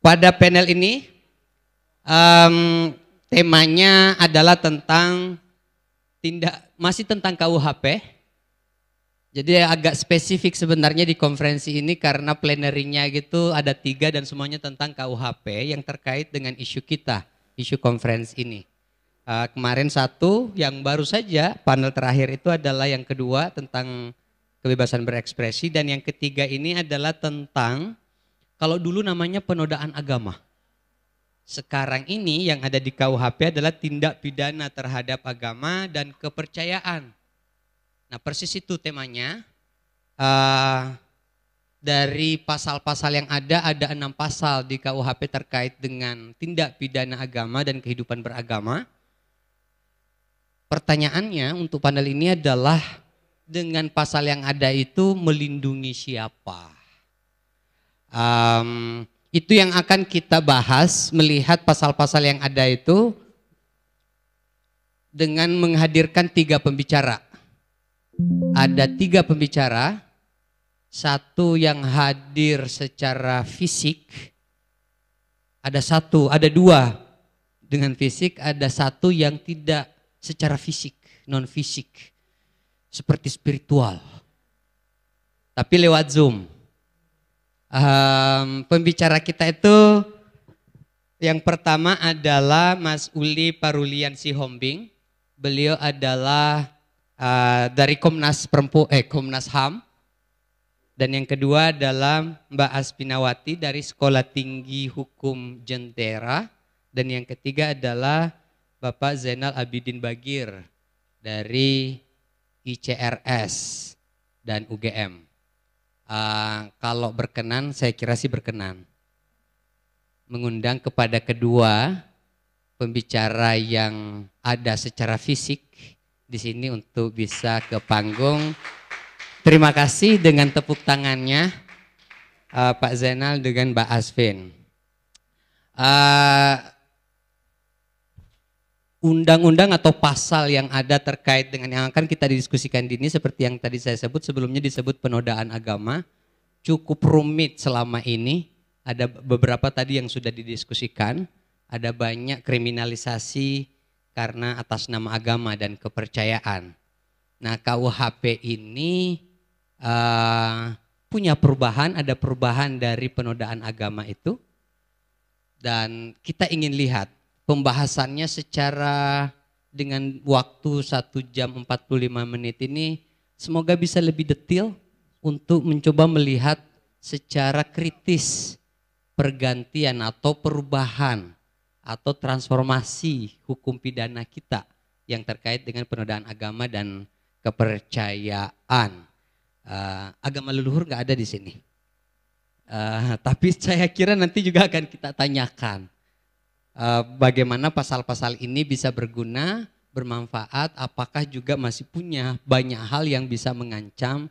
Pada panel ini temanya adalah tentang masih tentang KUHP. Jadi agak spesifik sebenarnya di konferensi ini karena plenaringnya gitu ada 3 dan semuanya tentang KUHP yang terkait dengan isu kita, isu konferensi ini. Kemarin satu yang baru saja panel terakhir itu adalah yang kedua tentang kebebasan berekspresi, dan yang ketiga ini adalah tentang kalau dulu namanya penodaan agama. Sekarang ini yang ada di KUHP adalah tindak pidana terhadap agama dan kepercayaan. Nah persis itu temanya. Dari pasal-pasal yang ada 6 pasal di KUHP terkait dengan tindak pidana agama dan kehidupan beragama. Pertanyaannya untuk panel ini adalah dengan pasal yang ada itu melindungi siapa? Itu yang akan kita bahas melihat pasal-pasal yang ada itu dengan menghadirkan 3 pembicara. Ada 3 pembicara, satu yang hadir secara fisik, ada 2 dengan fisik, ada 1 yang tidak secara fisik, non fisik, seperti spiritual, tapi lewat Zoom. Pembicara kita itu yang pertama adalah Mas Uli Parulian Sihombing. Beliau adalah dari Komnas HAM. Dan yang kedua adalah Mbak Aspinawati dari Sekolah Tinggi Hukum Jentera. Dan yang ketiga adalah Bapak Zainal Abidin Bagir dari ICRS dan UGM. Kalau berkenan, saya kira sih berkenan mengundang kepada kedua pembicara yang ada secara fisik di sini untuk bisa ke panggung. Terima kasih dengan tepuk tangannya Pak Zainal dengan Mbak Asvin. Undang-undang atau pasal yang ada terkait dengan yang akan kita diskusikan di ini seperti yang tadi saya sebut sebelumnya disebut penodaan agama, cukup rumit selama ini. Ada beberapa tadi yang sudah didiskusikan, ada banyak kriminalisasi karena atas nama agama dan kepercayaan. Nah KUHP ini punya perubahan, ada perubahan dari penodaan agama itu, dan kita ingin lihat pembahasannya secara dengan waktu 1 jam 45 menit ini semoga bisa lebih detail untuk mencoba melihat secara kritis pergantian atau perubahan atau transformasi hukum pidana kita yang terkait dengan penodaan agama dan kepercayaan. Agama leluhur nggak ada di sini, tapi saya kira nanti juga akan kita tanyakan. Bagaimana pasal-pasal ini bisa berguna, bermanfaat, apakah juga masih punya banyak hal yang bisa mengancam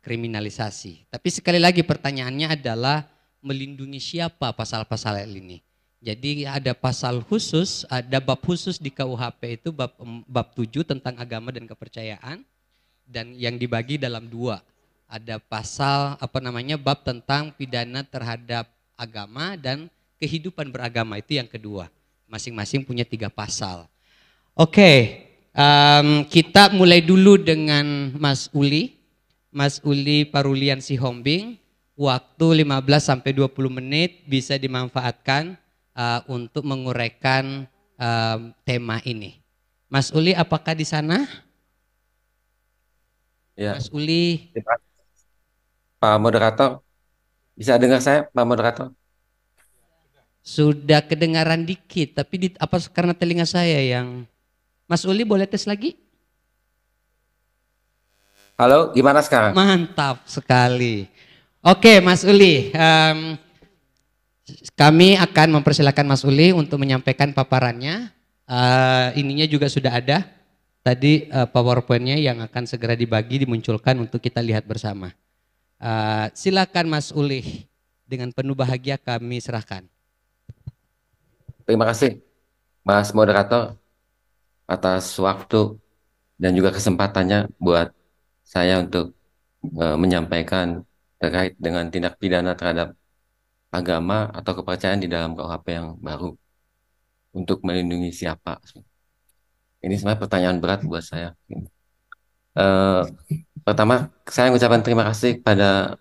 kriminalisasi. Tapi sekali lagi pertanyaannya adalah melindungi siapa pasal-pasal ini. Jadi ada pasal khusus, ada bab khusus di KUHP itu bab 7 tentang agama dan kepercayaan, dan yang dibagi dalam 2. Ada pasal bab tentang pidana terhadap agama dan kehidupan beragama, itu yang kedua. Masing-masing punya 3 pasal. Oke, kita mulai dulu dengan Mas Uli Parulian Sihombing. Waktu 15-20 menit bisa dimanfaatkan untuk menguraikan tema ini. Mas Uli, apakah di sana? Ya. Mas Uli. Pak Moderator, bisa dengar saya Pak Moderator? Sudah kedengaran dikit, tapi karena telinga saya yang... Mas Uli boleh tes lagi? Halo, gimana sekarang? Mantap sekali. Oke Mas Uli, kami akan mempersilahkan Mas Uli untuk menyampaikan paparannya. Ininya juga sudah ada, tadi PowerPoint-nya yang akan segera dibagi, dimunculkan untuk kita lihat bersama. Silakan Mas Uli, dengan penuh bahagia kami serahkan. Terima kasih Mas Moderator atas waktu dan juga kesempatannya buat saya untuk menyampaikan terkait dengan tindak pidana terhadap agama atau kepercayaan di dalam KUHP yang baru untuk melindungi siapa? Ini sebenarnya pertanyaan berat buat saya. Eh, Pertama, saya mengucapkan terima kasih pada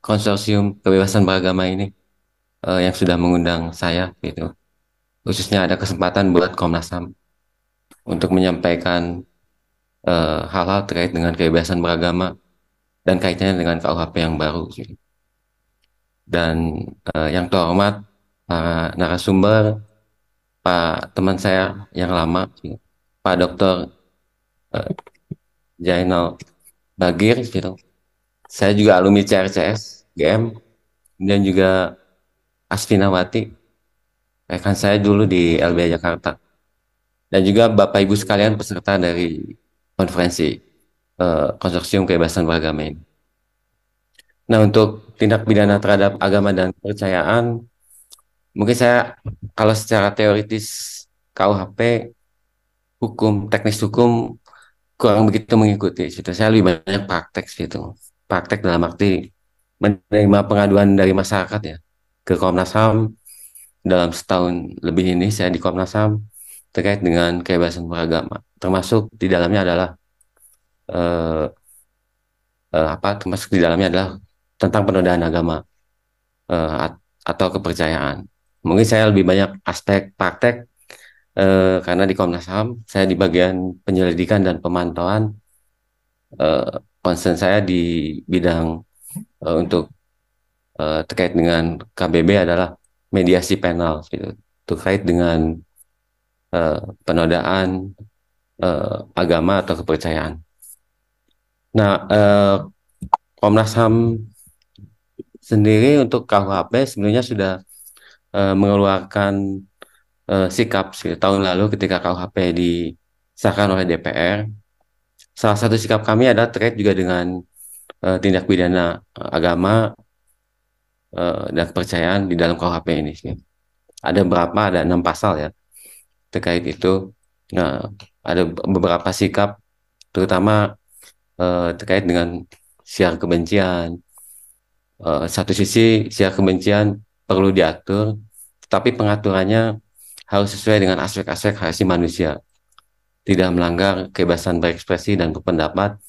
konsorsium kebebasan beragama ini yang sudah mengundang saya gitu. Khususnya ada kesempatan buat Komnas HAM untuk menyampaikan hal-hal terkait dengan kebebasan beragama dan kaitannya dengan KUHP yang baru gitu. Dan yang terhormat para narasumber, Pak teman saya yang lama, gitu. Pak Dr. eh, Jainal Bagir gitu. Saya juga alumni CRCS, GM, dan juga Asfinawati, rekan saya dulu di LBH Jakarta. Dan juga Bapak Ibu sekalian peserta dari konferensi Konsorsium Kebebasan Beragama ini. Nah, untuk tindak pidana terhadap agama dan kepercayaan, mungkin saya kalau secara teoritis KUHP, teknis hukum kurang begitu mengikuti. Gitu. Saya lebih banyak praktek gitu. Praktek dalam arti menerima pengaduan dari masyarakat ya ke Komnas HAM. Dalam setahun lebih ini saya di Komnas HAM terkait dengan kebebasan beragama. Termasuk di dalamnya adalah eh, termasuk di dalamnya adalah tentang penodaan agama eh, at- atau kepercayaan. Mungkin saya lebih banyak aspek praktek karena di Komnas HAM saya di bagian penyelidikan dan pemantauan. eh, Concern saya di bidang untuk terkait dengan KBB adalah mediasi penal gitu, terkait dengan eh, penodaan agama atau kepercayaan. Nah, Komnas HAM sendiri untuk KUHP sebenarnya sudah mengeluarkan sikap tahun lalu ketika KUHP disahkan oleh DPR. Salah satu sikap kami adalah terkait juga dengan tindak pidana agama dan kepercayaan di dalam KUHP ini. Ada berapa? Ada 6 pasal ya terkait itu. Nah, ada beberapa sikap, terutama terkait dengan siar kebencian. Satu sisi siar kebencian perlu diatur, tapi pengaturannya harus sesuai dengan aspek-aspek hak asasi manusia, tidak melanggar kebebasan berekspresi dan berpendapat,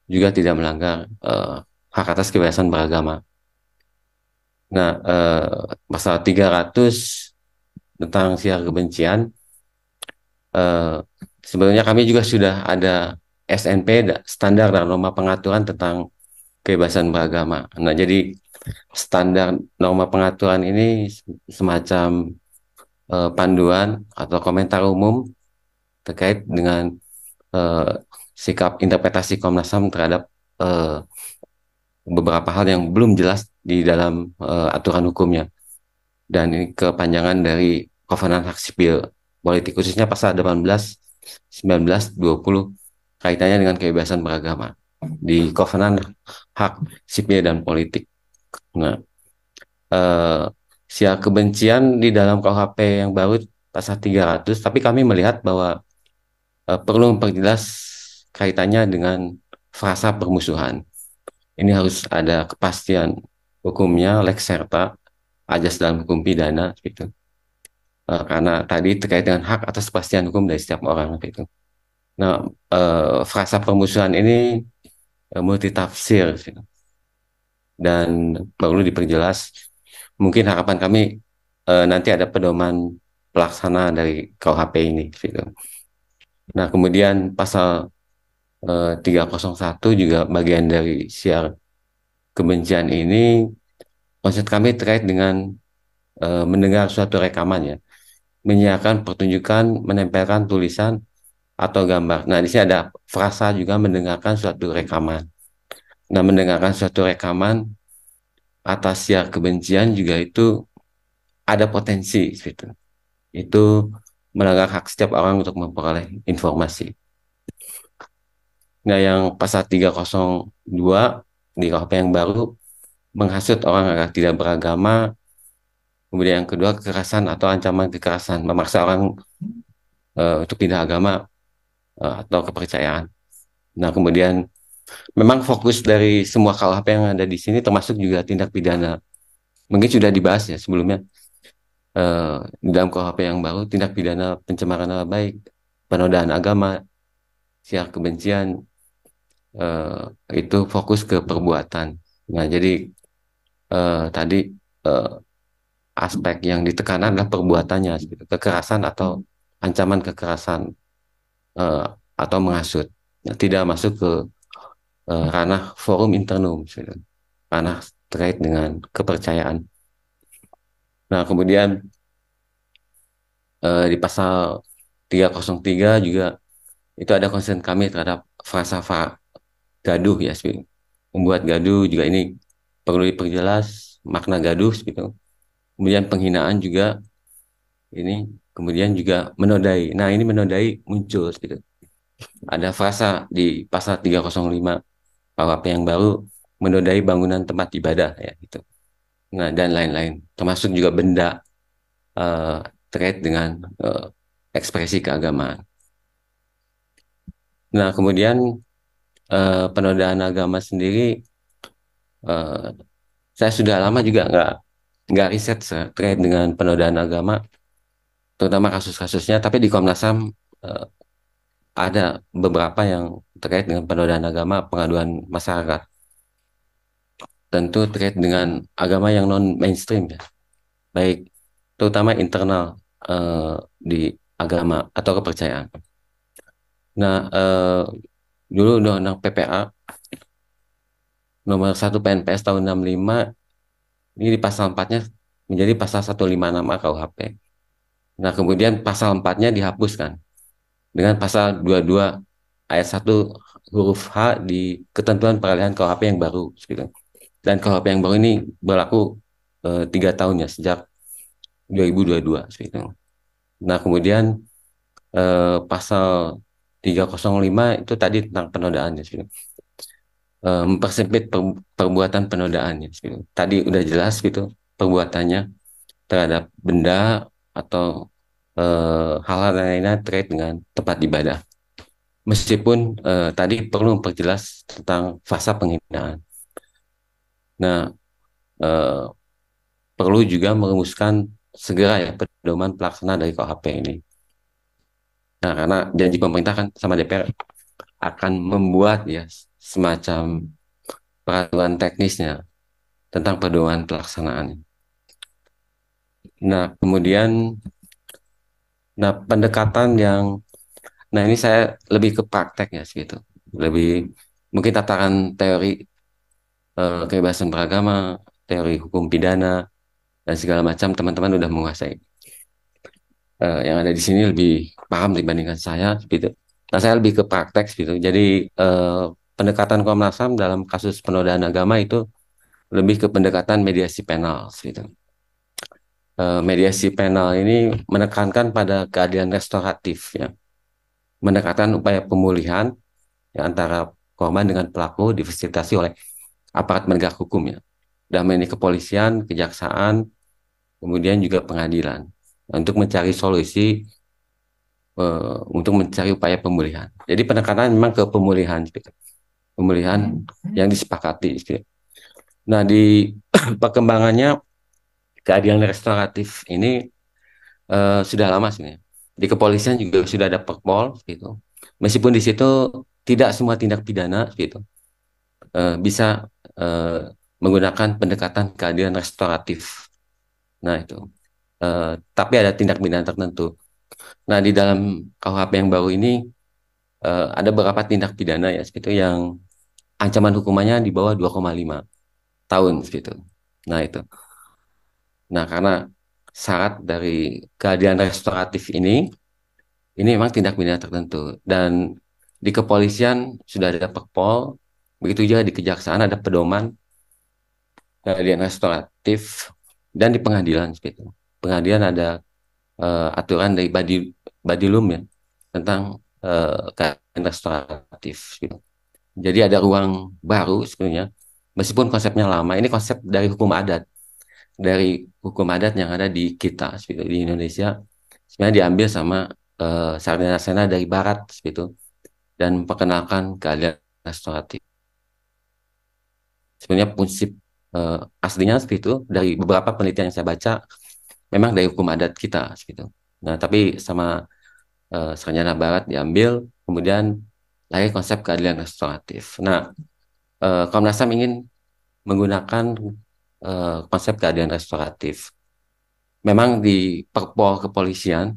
juga tidak melanggar hak atas kebebasan beragama. Nah, pasal 300 tentang siar kebencian, eh, sebenarnya kami juga sudah ada SNP, standar dan norma pengaturan tentang kebebasan beragama. Nah, jadi standar norma pengaturan ini semacam panduan atau komentar umum terkait dengan eh, sikap interpretasi Komnas HAM terhadap eh, beberapa hal yang belum jelas di dalam aturan hukumnya. Dan ini kepanjangan dari Kovenan Hak Sipil Politik, khususnya pasal 18, 19, 20, kaitannya dengan kebebasan beragama di Kovenan Hak Sipil dan Politik. Nah, eh, siar kebencian di dalam KUHP yang baru pasal 300, tapi kami melihat bahwa perlu memperjelas kaitannya dengan frasa permusuhan. Ini harus ada kepastian hukumnya, lex serta, ajas dalam hukum pidana gitu. Karena tadi terkait dengan hak atas kepastian hukum dari setiap orang gitu. Nah, frasa permusuhan ini multitafsir gitu, dan perlu diperjelas. Mungkin harapan kami nanti ada pedoman pelaksana dari KUHP ini gitu. Nah, kemudian pasal 301 juga bagian dari siar kebencian ini, konsep kami terkait dengan mendengar suatu rekaman ya, menyiarkan pertunjukan, menempelkan tulisan atau gambar. Nah, di sini ada frasa juga mendengarkan suatu rekaman. Nah, mendengarkan suatu rekaman atas siar kebencian juga itu ada potensi gitu. Itu melanggar hak setiap orang untuk memperoleh informasi. Nah, yang pasal 302 di KUHP yang baru menghasut orang agar tidak beragama. Kemudian yang kedua, kekerasan atau ancaman kekerasan, memaksa orang untuk pindah agama atau kepercayaan. Nah, kemudian memang fokus dari semua KUHP yang ada di sini termasuk juga tindak pidana mungkin sudah dibahas ya sebelumnya. Di dalam KUHP yang baru, tindak pidana pencemaran nama baik, penodaan agama, siar kebencian, itu fokus ke perbuatan. Nah, jadi tadi eh, aspek yang ditekankan adalah perbuatannya, gitu. Kekerasan atau ancaman kekerasan, eh, atau menghasut. Nah, tidak masuk ke ranah forum internum, gitu. Ranah terkait dengan kepercayaan. Nah, kemudian di pasal 303 juga itu ada concern kami terhadap frasa gaduh ya, membuat gaduh juga ini perlu diperjelas makna gaduh gitu. Kemudian penghinaan juga ini, kemudian juga menodai. Nah, ini menodai muncul gitu. Ada frasa di pasal 305 KUHP yang baru, menodai bangunan tempat ibadah ya gitu. Nah, dan lain-lain, termasuk juga benda eh, terkait dengan eh, ekspresi keagamaan. Nah, kemudian penodaan agama sendiri, eh, saya sudah lama juga nggak riset terkait dengan penodaan agama, terutama kasus-kasusnya. Tapi di Komnas HAM eh, ada beberapa yang terkait dengan penodaan agama, pengaduan masyarakat. Tentu terkait dengan agama yang non mainstream ya, baik terutama internal eh, di agama atau kepercayaan. Nah, dulu Undang-Undang PPA nomor 1 PNPS tahun 65 ini di pasal 4-nya menjadi pasal 156A KUHP. Nah, kemudian pasal 4-nya dihapuskan dengan pasal 22 ayat 1 huruf H di ketentuan peralihan KUHP yang baru, gitu. Dan KUHP yang baru ini berlaku 3 tahun ya, sejak 2022, gitu. Nah, kemudian pasal 305 itu tadi tentang penodaan ya, gitu. Mempersempit perbuatan penodaan ya, gitu. Tadi udah jelas gitu perbuatannya terhadap benda atau hal-hal lainnya terkait dengan tempat ibadah. Meskipun tadi perlu memperjelas tentang fasa penghinaan. Nah, eh, perlu juga merumuskan segera ya pedoman pelaksana dari KUHP ini. Nah, karena janji pemerintah kan sama DPR akan membuat ya semacam peraturan teknisnya tentang pedoman pelaksanaan. Nah, kemudian, nah pendekatan yang, nah ini saya lebih ke praktek ya segitu, lebih mungkin tataran teori kebebasan beragama, teori hukum pidana, dan segala macam teman-teman udah menguasai. Yang ada di sini lebih paham dibandingkan saya, gitu. Nah, saya lebih ke praktek, gitu. Jadi pendekatan Komnas HAM dalam kasus penodaan agama itu lebih ke pendekatan mediasi penal, gitu. Mediasi penal ini menekankan pada keadilan restoratif, ya, mendekatkan upaya pemulihan ya, antara korban dengan pelaku difasilitasi oleh aparat penegak hukum ya, dalam ini kepolisian, kejaksaan, kemudian juga pengadilan, untuk mencari solusi, untuk mencari upaya pemulihan. Jadi penekanan memang ke pemulihan, gitu. Pemulihan yang disepakati, gitu. Nah, di perkembangannya keadilan restoratif ini sudah lama sih. Di kepolisian juga sudah ada Perpol, gitu. Meskipun di situ tidak semua tindak pidana, gitu, bisa menggunakan pendekatan keadilan restoratif. Nah, itu. Tapi ada tindak pidana tertentu. Nah, di dalam KUHP yang baru ini ada beberapa tindak pidana ya, seperti yang ancaman hukumannya di bawah 2,5 tahun gitu. Nah, itu. Nah, karena syarat dari keadilan restoratif ini memang tindak pidana tertentu, dan di kepolisian sudah ada Perpol, begitu juga di kejaksaan ada pedoman keadilan restoratif, dan di pengadilan gitu. Pengadilan ada aturan dari Badilum ya tentang keadilan restoratif gitu. Jadi ada ruang baru sebenarnya, meskipun konsepnya lama. Ini konsep dari hukum adat yang ada di kita gitu, di Indonesia. Sebenarnya diambil sama sarjana-sarjana dari Barat gitu, dan memperkenalkan keadilan restoratif. Sebenarnya prinsip aslinya seperti itu dari beberapa penelitian yang saya baca memang dari hukum adat kita seperti itu. Nah, tapi sama Sarjana Barat diambil, kemudian lahir konsep keadilan restoratif. Nah, Komnas HAM ingin menggunakan konsep keadilan restoratif. Memang di Perpol Kepolisian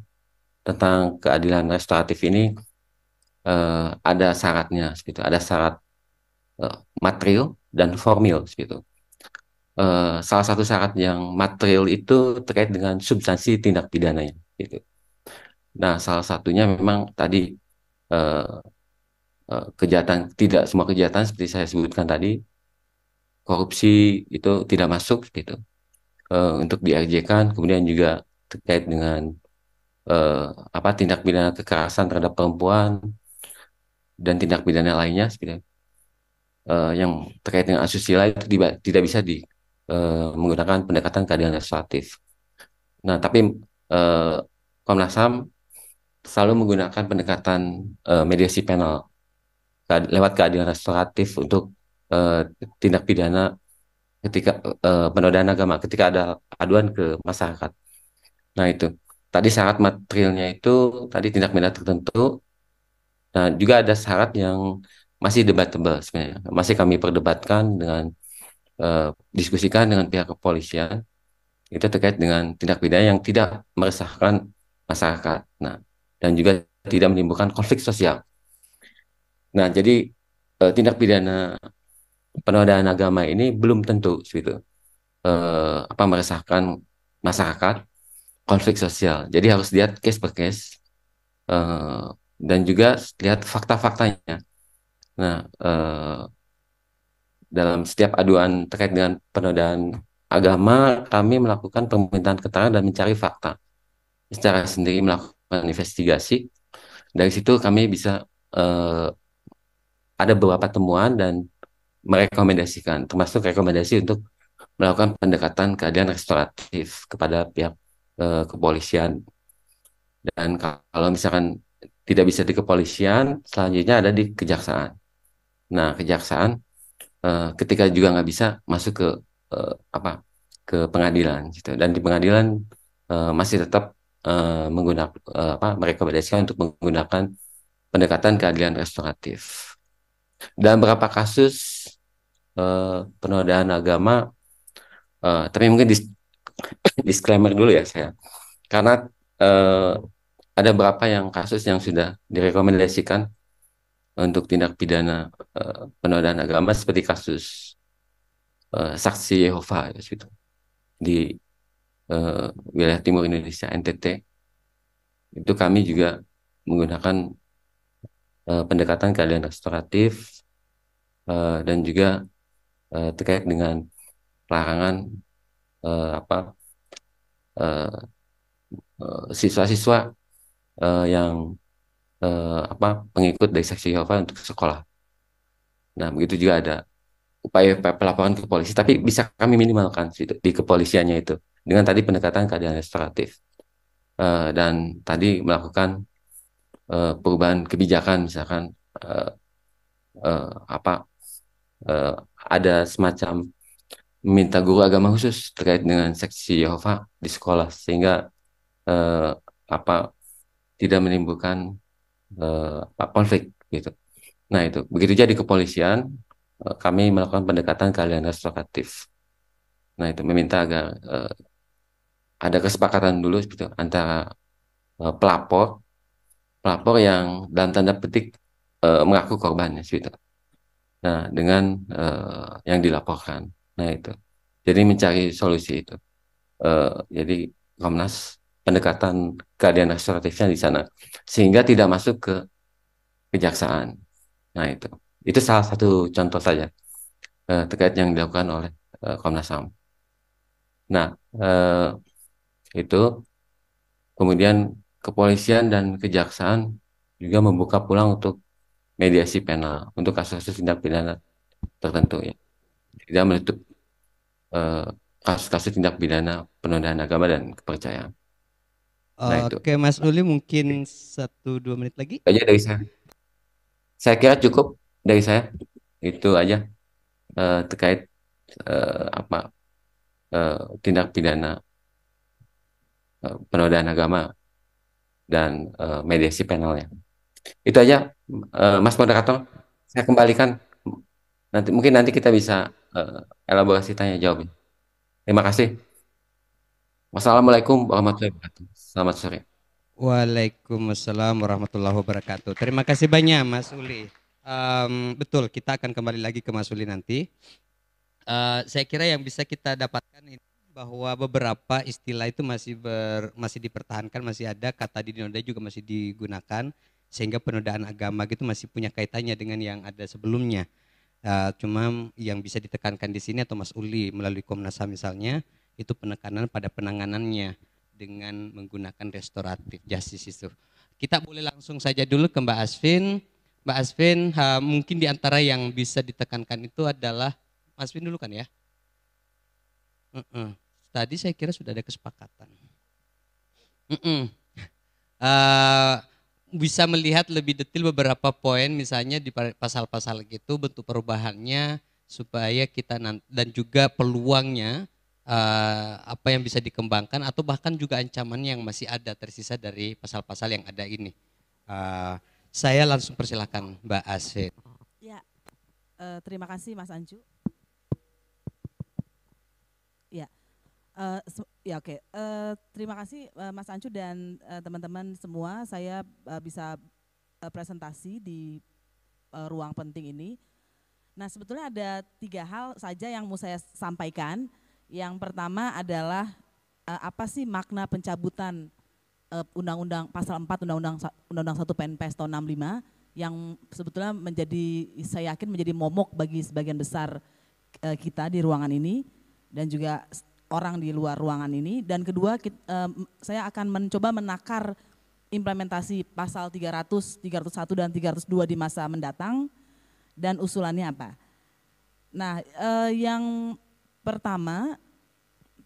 tentang keadilan restoratif ini ada syaratnya, seperti itu. Ada syarat eh, material dan formil, seperti itu. Salah satu syarat yang material itu terkait dengan substansi tindak pidananya, gitu. Nah, salah satunya memang tadi eh, kejahatan, tidak semua kejahatan seperti saya sebutkan tadi, korupsi itu tidak masuk, gitu. Untuk di RJ-kan, kemudian juga terkait dengan eh, apa tindak pidana kekerasan terhadap perempuan dan tindak pidana lainnya, seperti itu. Yang terkait dengan asusila itu tidak bisa menggunakan pendekatan keadilan restoratif. Nah, tapi eh, Komnas HAM selalu menggunakan pendekatan mediasi penal lewat keadilan restoratif untuk eh, tindak pidana ketika penodaan agama ketika ada aduan ke masyarakat. Nah, itu tadi syarat materialnya itu tadi tindak pidana tertentu. Nah, juga ada syarat yang masih debatable sebenarnya. Masih kami perdebatkan dengan eh, diskusikan dengan pihak kepolisian itu terkait dengan tindak pidana yang tidak meresahkan masyarakat. Nah, dan juga tidak menimbulkan konflik sosial. Nah, jadi tindak pidana penodaan agama ini belum tentu gitu, apa meresahkan masyarakat, konflik sosial. Jadi harus lihat case per case eh, dan juga lihat fakta-faktanya. Nah, dalam setiap aduan terkait dengan penodaan agama, kami melakukan permintaan keterangan dan mencari fakta. Secara sendiri melakukan investigasi. Dari situ kami bisa ada beberapa temuan dan merekomendasikan, termasuk rekomendasi untuk melakukan pendekatan keadilan restoratif kepada pihak kepolisian. Dan kalau misalkan tidak bisa di kepolisian, selanjutnya ada di kejaksaan. Nah, kejaksaan ketika juga nggak bisa masuk ke apa ke pengadilan gitu. Dan di pengadilan masih tetap menggunakan apa merekomendasikan untuk menggunakan pendekatan keadilan restoratif. Dalam beberapa kasus penodaan agama, tapi mungkin disclaimer dulu ya saya, karena eh, ada beberapa yang kasus yang sudah direkomendasikan untuk tindak pidana penodaan agama seperti kasus saksi Yehova gitu, di eh, wilayah timur Indonesia NTT. Itu kami juga menggunakan pendekatan keadilan restoratif dan juga terkait dengan larangan apa eh, siswa-siswa yang apa pengikut dari saksi Yehova untuk sekolah. Nah, begitu juga ada upaya pelaporan ke polisi, tapi bisa kami minimalkan di kepolisiannya itu dengan tadi pendekatan keadilan restoratif. Dan tadi melakukan perubahan kebijakan, misalkan eh, apa eh, ada semacam meminta guru agama khusus terkait dengan seksi Yehova di sekolah sehingga eh, apa tidak menimbulkan konflik gitu. Nah, itu begitu jadi kepolisian kami melakukan pendekatan keadilan restoratif. Nah, itu meminta agar ada kesepakatan dulu gitu antara pelapor pelapor yang dalam tanda petik mengaku korbannya gitu. Nah, dengan yang dilaporkan. Nah, itu. Jadi mencari solusi itu. Jadi Komnas pendekatan keadilan restoratifnya di sana sehingga tidak masuk ke kejaksaan. Nah, itu. Itu salah satu contoh saja terkait yang dilakukan oleh Komnas HAM. Nah, itu kemudian kepolisian dan kejaksaan juga membuka peluang untuk mediasi penal untuk kasus-kasus tindak pidana tertentu ya. Tidak menutup eh, kasus-kasus tindak pidana penodaan agama dan kepercayaan. Nah, itu Oke, Mas Uli mungkin 1-2 menit lagi. aja dari saya. Saya kira cukup dari saya. Itu aja terkait apa tindak pidana penodaan agama dan mediasi penalnya. Itu aja, Mas Moderator. Saya kembalikan. Nanti kita bisa elaborasi tanya jawab. Terima kasih. Wassalamualaikum warahmatullahi wabarakatuh. Selamat sore. Waalaikumsalam warahmatullahi wabarakatuh. Terima kasih banyak Mas Uli. Betul, kita akan kembali lagi ke Mas Uli nanti. Saya kira yang bisa kita dapatkan ini bahwa beberapa istilah itu masih dipertahankan, masih ada, kata di Indonesia juga masih digunakan, sehingga penodaan agama gitu masih punya kaitannya dengan yang ada sebelumnya. Cuma yang bisa ditekankan di sini atau Mas Uli melalui Komnas HAM misalnya, itu penekanan pada penanganannya dengan menggunakan restoratif justice itu. Kita boleh langsung saja dulu ke Mbak Asvin. Mbak Asvin, mungkin di antara yang bisa ditekankan itu adalah Mas Asvin dulu kan ya? Tadi saya kira sudah ada kesepakatan. Bisa melihat lebih detail beberapa poin misalnya di pasal-pasal gitu bentuk perubahannya supaya kita dan juga peluangnya apa yang bisa dikembangkan atau bahkan juga ancaman yang masih ada tersisa dari pasal-pasal yang ada ini. Saya langsung persilakan Mbak Asvin. Ya, terima kasih Mas Ancu. Ya, ya oke. Terima kasih Mas Ancu dan teman-teman semua. Saya bisa presentasi di ruang penting ini. Nah, sebetulnya ada 3 hal saja yang mau saya sampaikan. Yang pertama adalah apa sih makna pencabutan Undang-Undang Pasal 4 Undang-Undang 1 PNPS tahun 65 yang sebetulnya saya yakin menjadi momok bagi sebagian besar kita di ruangan ini dan juga orang di luar ruangan ini. Dan kedua, saya akan mencoba menakar implementasi pasal 300, 301 dan 302 di masa mendatang dan usulannya apa. Nah, yang pertama,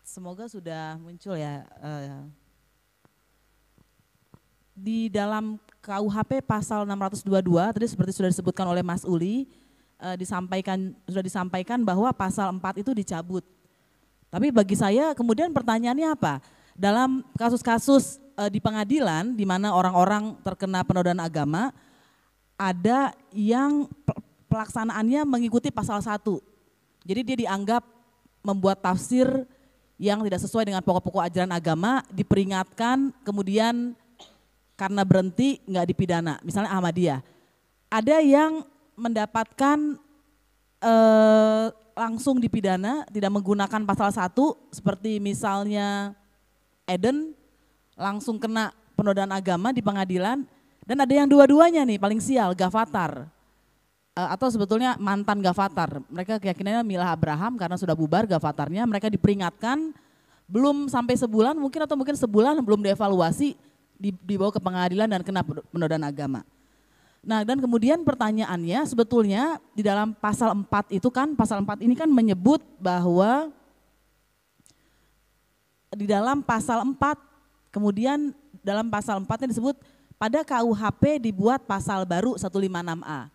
semoga sudah muncul ya, di dalam KUHP pasal 622 tadi seperti sudah disebutkan oleh Mas Uli, sudah disampaikan bahwa pasal 4 itu dicabut. Tapi bagi saya kemudian pertanyaannya apa? Dalam kasus-kasus di pengadilan di mana orang-orang terkena penodaan agama, ada yang pelaksanaannya mengikuti pasal 1. Jadi dia dianggap membuat tafsir yang tidak sesuai dengan pokok-pokok ajaran agama, diperingatkan, kemudian karena berhenti nggak dipidana. Misalnya Ahmadiyah. Ada yang mendapatkan langsung dipidana, tidak menggunakan pasal 1, seperti misalnya Eden, langsung kena penodaan agama di pengadilan, dan ada yang dua-duanya nih paling sial, Gavatar. Atau sebetulnya mantan Gavatar, mereka keyakinannya Milah Abraham karena sudah bubar Gavatarnya, mereka diperingatkan, belum sampai sebulan mungkin atau mungkin sebulan belum dievaluasi, dibawa ke pengadilan dan kena penodaan agama. Nah, dan kemudian pertanyaannya sebetulnya di dalam pasal 4 itu kan, pasal 4 ini kan menyebut bahwa di dalam pasal 4, kemudian dalam pasal 4 ini disebut pada KUHP dibuat pasal baru 156A.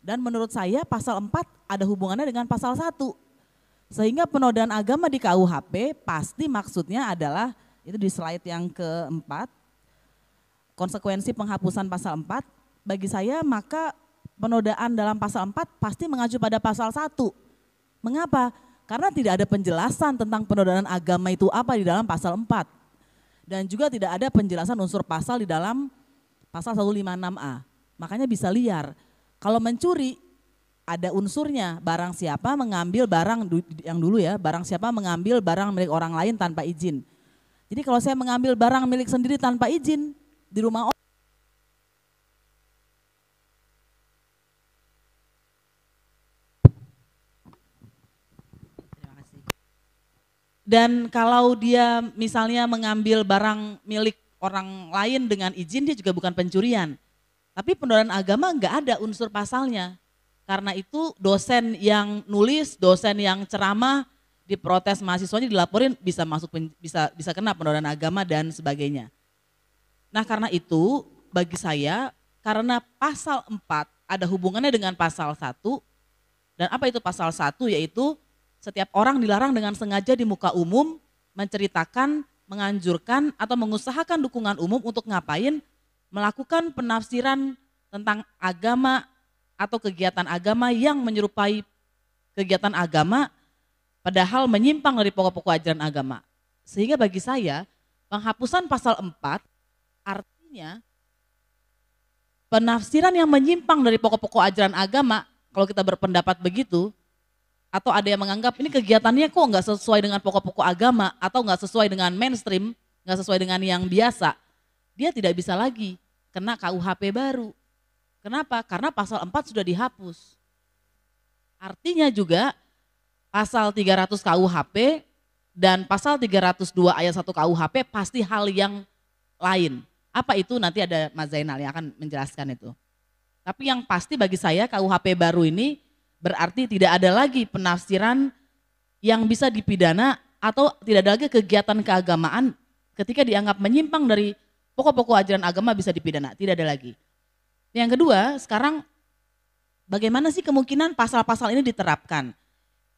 Dan menurut saya pasal 4 ada hubungannya dengan pasal 1. Sehingga penodaan agama di KUHP pasti maksudnya adalah, itu di slide yang keempat, konsekuensi penghapusan pasal 4, bagi saya maka penodaan dalam pasal 4 pasti mengacu pada pasal 1. Mengapa? Karena tidak ada penjelasan tentang penodaan agama itu apa di dalam pasal 4. Dan juga tidak ada penjelasan unsur pasal di dalam pasal 156A. Makanya bisa liar. Kalau mencuri ada unsurnya, barang siapa mengambil barang yang dulu ya, barang siapa mengambil barang milik orang lain tanpa izin. Jadi kalau saya mengambil barang milik sendiri tanpa izin di rumah orang, dan kalau dia misalnya mengambil barang milik orang lain dengan izin, dia juga bukan pencurian. Tapi penodaan agama enggak ada unsur pasalnya. Karena itu dosen yang nulis, dosen yang ceramah, diprotes mahasiswanya, dilaporin, bisa kena penodaan agama dan sebagainya. Nah, karena itu bagi saya, karena pasal 4 ada hubungannya dengan pasal 1, dan apa itu pasal 1, yaitu setiap orang dilarang dengan sengaja di muka umum menceritakan, menganjurkan atau mengusahakan dukungan umum untuk ngapain? Melakukan penafsiran tentang agama atau kegiatan agama yang menyerupai kegiatan agama padahal menyimpang dari pokok-pokok ajaran agama. Sehingga bagi saya penghapusan pasal 4 artinya penafsiran yang menyimpang dari pokok-pokok ajaran agama, kalau kita berpendapat begitu, atau ada yang menganggap ini kegiatannya kok nggak sesuai dengan pokok-pokok agama atau nggak sesuai dengan mainstream, nggak sesuai dengan yang biasa, dia tidak bisa lagi kena KUHP baru. Kenapa? Karena pasal 4 sudah dihapus. Artinya juga pasal 300 KUHP dan pasal 302 ayat 1 KUHP pasti hal yang lain. Apa itu? Nanti ada Mas Zainal yang akan menjelaskan itu. Tapi yang pasti bagi saya KUHP baru ini berarti tidak ada lagi penafsiran yang bisa dipidana atau tidak ada lagi kegiatan keagamaan ketika dianggap menyimpang dari pokok-pokok ajaran agama bisa dipidana. Tidak ada lagi. Yang kedua, sekarang bagaimana sih kemungkinan pasal-pasal ini diterapkan?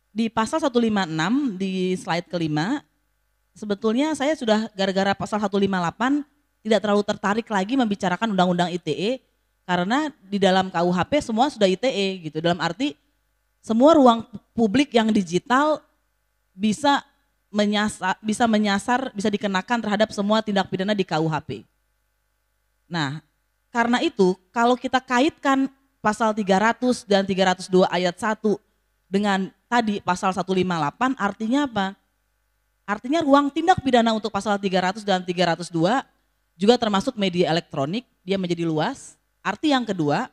Di pasal 156 di slide kelima, sebetulnya saya sudah gara-gara pasal 158 tidak terlalu tertarik lagi membicarakan undang-undang ITE karena di dalam KUHP semua sudah ITE gitu. Dalam arti semua ruang publik yang digital bisa menyasar, bisa dikenakan terhadap semua tindak pidana di KUHP. Nah, karena itu kalau kita kaitkan pasal 300 dan 302 ayat 1 dengan tadi pasal 158 artinya apa? Artinya ruang tindak pidana untuk pasal 300 dan 302 juga termasuk media elektronik, dia menjadi luas. Arti yang kedua,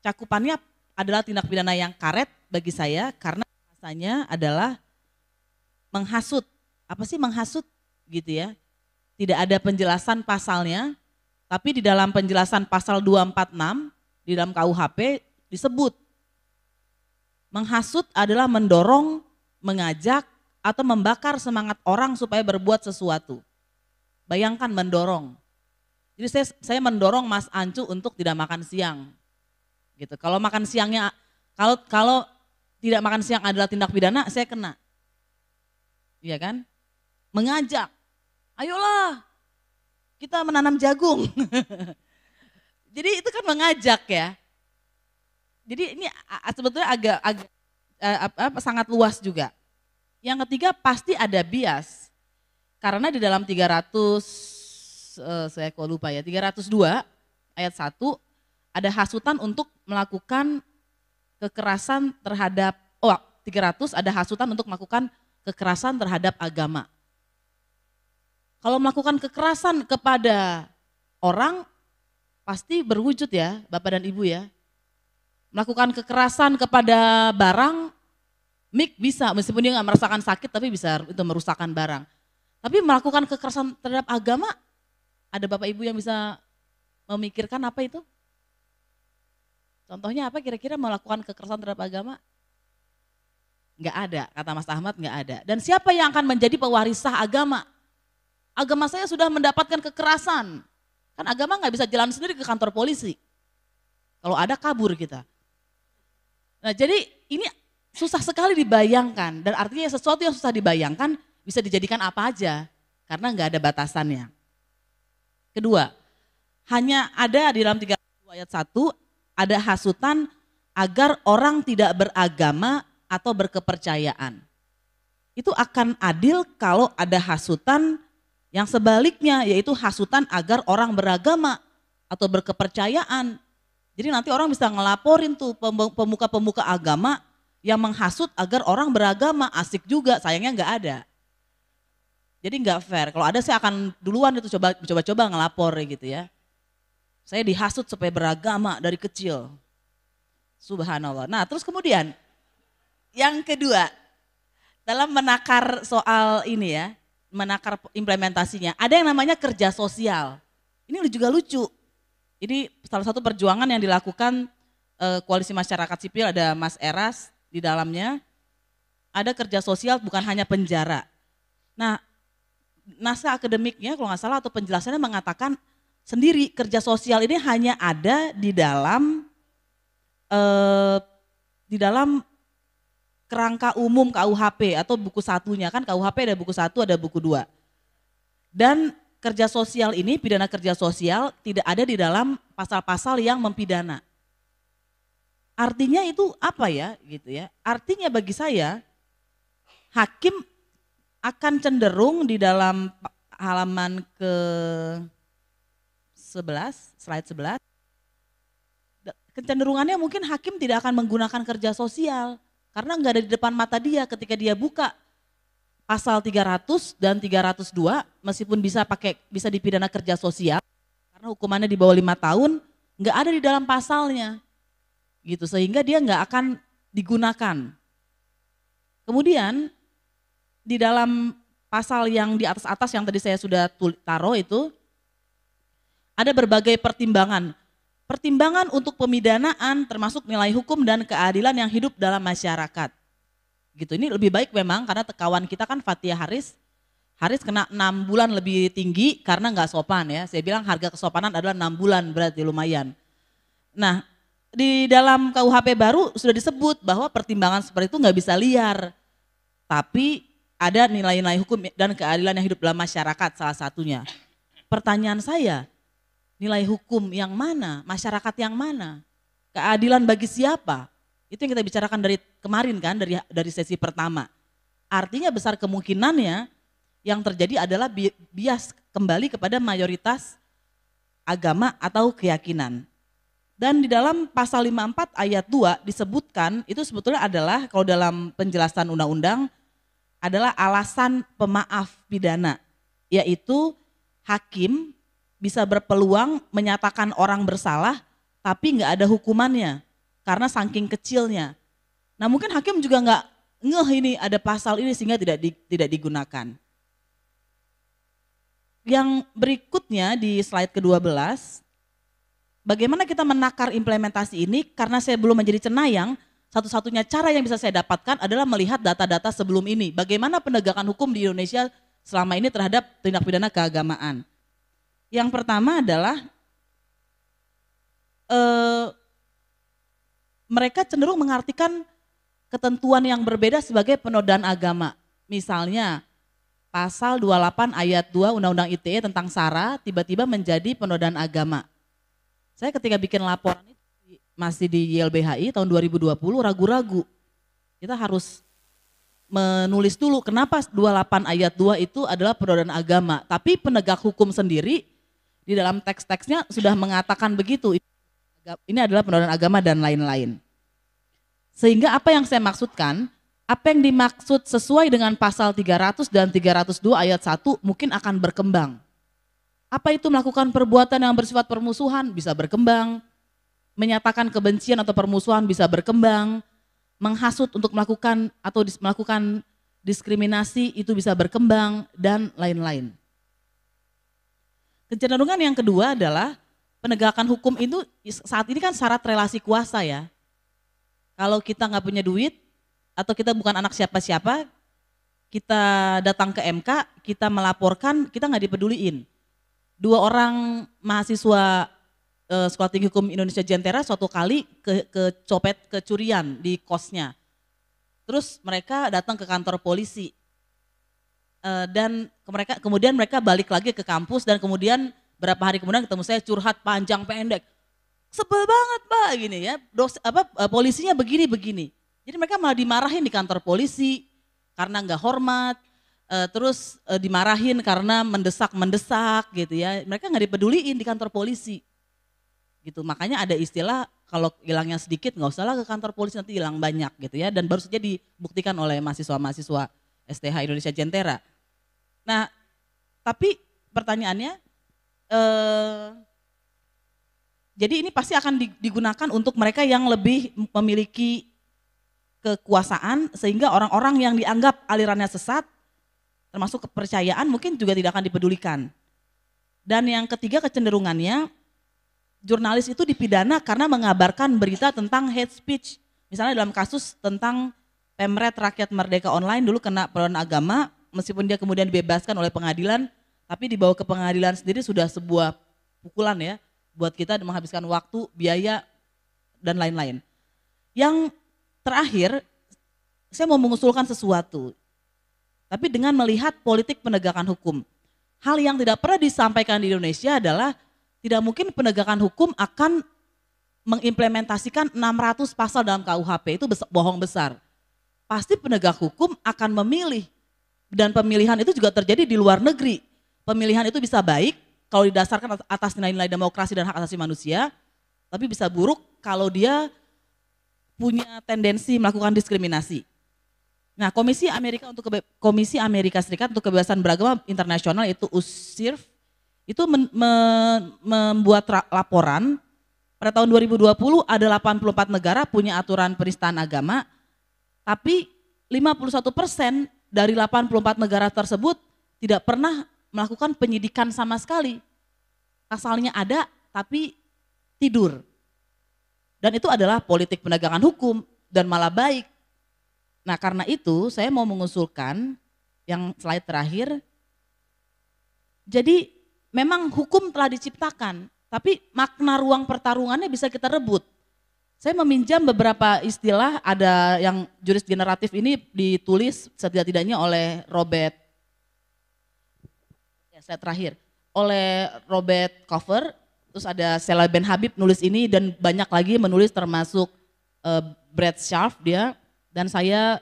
cakupannya adalah tindak pidana yang karet bagi saya karena rasanya adalah menghasut. Apa sih menghasut gitu ya? Tidak ada penjelasan pasalnya, tapi di dalam penjelasan pasal 246 di dalam KUHP disebut menghasut adalah mendorong, mengajak, atau membakar semangat orang supaya berbuat sesuatu. Bayangkan mendorong. Jadi saya mendorong Mas Ancu untuk tidak makan siang. Gitu. Kalau makan siangnya, kalau tidak makan siang adalah tindak pidana, saya kena. Iya kan? Mengajak. Ayolah, kita menanam jagung. Jadi itu kan mengajak ya. Jadi ini sebetulnya agak sangat luas juga. Yang ketiga pasti ada bias. Karena di dalam 300, saya kok lupa ya, 302 ayat 1 ada hasutan untuk melakukan kekerasan terhadap, 300 ada hasutan untuk melakukan kekerasan terhadap agama. Kalau melakukan kekerasan kepada orang pasti berwujud ya Bapak dan Ibu ya. Melakukan kekerasan kepada barang, bisa meskipun dia nggak merasakan sakit tapi bisa itu merusakkan barang. Tapi melakukan kekerasan terhadap agama, ada Bapak Ibu yang bisa memikirkan apa itu? Contohnya apa kira-kira melakukan kekerasan terhadap agama? Nggak ada, kata Mas Ahmad nggak ada. Dan siapa yang akan menjadi pewaris sah agama? Agama saya sudah mendapatkan kekerasan. Kan agama nggak bisa jalan sendiri ke kantor polisi. Kalau ada kabur kita. Nah jadi ini susah sekali dibayangkan. Dan artinya sesuatu yang susah dibayangkan bisa dijadikan apa aja. Karena nggak ada batasannya. Kedua, hanya ada di dalam 3 ayat 1 ada hasutan agar orang tidak beragama atau berkepercayaan. Itu akan adil kalau ada hasutan yang sebaliknya, yaitu hasutan agar orang beragama atau berkepercayaan. Jadi nanti orang bisa ngelaporin tuh pemuka-pemuka agama yang menghasut agar orang beragama, asik juga, sayangnya nggak ada. Jadi nggak fair, kalau ada saya akan duluan itu coba-coba ngelapor gitu ya. Saya dihasut supaya beragama dari kecil. Subhanallah. Nah terus kemudian yang kedua, dalam menakar soal ini ya, menakar implementasinya, ada yang namanya kerja sosial. Ini juga lucu. Ini salah satu perjuangan yang dilakukan koalisi masyarakat sipil, ada Mas Eras di dalamnya. Ada kerja sosial bukan hanya penjara. Nah, naskah akademiknya kalau nggak salah atau penjelasannya mengatakan sendiri kerja sosial ini hanya ada di dalam kerangka umum KUHP atau buku satunya, kan KUHP ada buku 1 ada buku 2. Dan kerja sosial ini, pidana kerja sosial tidak ada di dalam pasal-pasal yang mempidana. Artinya itu apa ya gitu ya? Artinya bagi saya hakim akan cenderung di dalam halaman ke 11, slide 11, kecenderungannya mungkin hakim tidak akan menggunakan kerja sosial karena nggak ada di depan mata dia ketika dia buka pasal 300 dan 302 meskipun bisa dipidana kerja sosial karena hukumannya di bawah 5 tahun nggak ada di dalam pasalnya gitu sehingga dia nggak akan digunakan. Kemudian di dalam pasal yang di atas-atas yang tadi saya sudah taruh itu ada berbagai pertimbangan. Pertimbangan untuk pemidanaan termasuk nilai hukum dan keadilan yang hidup dalam masyarakat. Gitu, ini lebih baik memang karena kawan kita kan Fathia Haris kena 6 bulan lebih tinggi karena nggak sopan ya. Saya bilang harga kesopanan adalah 6 bulan berarti lumayan. Nah di dalam KUHP baru sudah disebut bahwa pertimbangan seperti itu nggak bisa liar. Tapi ada nilai-nilai hukum dan keadilan yang hidup dalam masyarakat salah satunya. Pertanyaan saya, nilai hukum yang mana, masyarakat yang mana, keadilan bagi siapa? Itu yang kita bicarakan dari kemarin kan, dari sesi pertama. Artinya besar kemungkinannya yang terjadi adalah bias kembali kepada mayoritas agama atau keyakinan. Dan di dalam pasal 54 ayat 2 disebutkan, itu sebetulnya adalah kalau dalam penjelasan undang-undang adalah alasan pemaaf pidana, yaitu hakim bisa berpeluang menyatakan orang bersalah tapi nggak ada hukumannya karena saking kecilnya. Nah mungkin hakim juga nggak ngeh ini ada pasal ini sehingga tidak digunakan. Yang berikutnya di slide ke-12, bagaimana kita menakar implementasi ini karena saya belum menjadi cenayang, satu-satunya cara yang bisa saya dapatkan adalah melihat data-data sebelum ini. Bagaimana penegakan hukum di Indonesia selama ini terhadap tindak pidana keagamaan. Yang pertama adalah mereka cenderung mengartikan ketentuan yang berbeda sebagai penodaan agama. Misalnya pasal 28 ayat 2 Undang-Undang ITE tentang SARA tiba-tiba menjadi penodaan agama. Saya ketika bikin laporan itu masih di YLBHI tahun 2020 ragu-ragu. Kita harus menulis dulu kenapa 28 ayat 2 itu adalah penodaan agama. Tapi penegak hukum sendiri di dalam teks-teksnya sudah mengatakan begitu. Ini adalah penodaan agama dan lain-lain. Sehingga apa yang saya maksudkan, apa yang dimaksud sesuai dengan pasal 300 dan 302 ayat 1 mungkin akan berkembang. Apa itu melakukan perbuatan yang bersifat permusuhan bisa berkembang, menyatakan kebencian atau permusuhan bisa berkembang, menghasut untuk melakukan atau melakukan diskriminasi itu bisa berkembang dan lain-lain. Kecenderungan yang kedua adalah penegakan hukum itu saat ini kan syarat relasi kuasa ya. Kalau kita nggak punya duit atau kita bukan anak siapa-siapa, kita datang ke MK, kita melaporkan, kita nggak dipeduliin. 2 orang mahasiswa Sekolah Tinggi Hukum Indonesia Jentera suatu kali kecopet kecurian di kosnya. Terus mereka datang ke kantor polisi. Dan kemudian mereka balik lagi ke kampus dan kemudian berapa hari kemudian ketemu saya curhat panjang pendek. Sebel banget Pak gini ya, polisinya begini-begini. Jadi mereka malah dimarahin di kantor polisi karena nggak hormat, terus dimarahin karena mendesak gitu ya. Mereka nggak dipeduliin di kantor polisi. Gitu. Makanya ada istilah kalau hilangnya sedikit nggak usah lah ke kantor polisi nanti hilang banyak gitu ya. Dan baru saja dibuktikan oleh mahasiswa-mahasiswa STH Indonesia Jentera. Nah, tapi pertanyaannya, jadi ini pasti akan digunakan untuk mereka yang lebih memiliki kekuasaan sehingga orang-orang yang dianggap alirannya sesat, termasuk kepercayaan mungkin juga tidak akan dipedulikan. Dan yang ketiga kecenderungannya, jurnalis itu dipidana karena mengabarkan berita tentang hate speech. Misalnya dalam kasus tentang Pemret Rakyat Merdeka Online dulu kena penodaan agama, meskipun dia kemudian dibebaskan oleh pengadilan, tapi dibawa ke pengadilan sendiri sudah sebuah pukulan ya, buat kita menghabiskan waktu, biaya, dan lain-lain. Yang terakhir, saya mau mengusulkan sesuatu, tapi dengan melihat politik penegakan hukum. Hal yang tidak pernah disampaikan di Indonesia adalah tidak mungkin penegakan hukum akan mengimplementasikan 600 pasal dalam KUHP, itu bohong besar. Pasti penegak hukum akan memilih, dan pemilihan itu juga terjadi di luar negeri. Pemilihan itu bisa baik kalau didasarkan atas nilai-nilai demokrasi dan hak asasi manusia, tapi bisa buruk kalau dia punya tendensi melakukan diskriminasi. Nah, Komisi Amerika Serikat untuk Kebebasan Beragama Internasional, itu USCIRF, itu membuat laporan pada tahun 2020 ada 84 negara punya aturan penistaan agama, tapi 51% dari 84 negara tersebut tidak pernah melakukan penyidikan sama sekali. Pasalnya ada tapi tidur. Dan itu adalah politik penegakan hukum dan malah baik. Nah, karena itu saya mau mengusulkan yang slide terakhir. Jadi memang hukum telah diciptakan, tapi makna ruang pertarungannya bisa kita rebut. Saya meminjam beberapa istilah, ada yang juris generatif ini ditulis setidak-tidaknya oleh Robert, ya slide terakhir, oleh Robert Cover. Terus ada Sheila Ben Habib nulis ini, dan banyak lagi menulis termasuk Brad Sharf dia, dan saya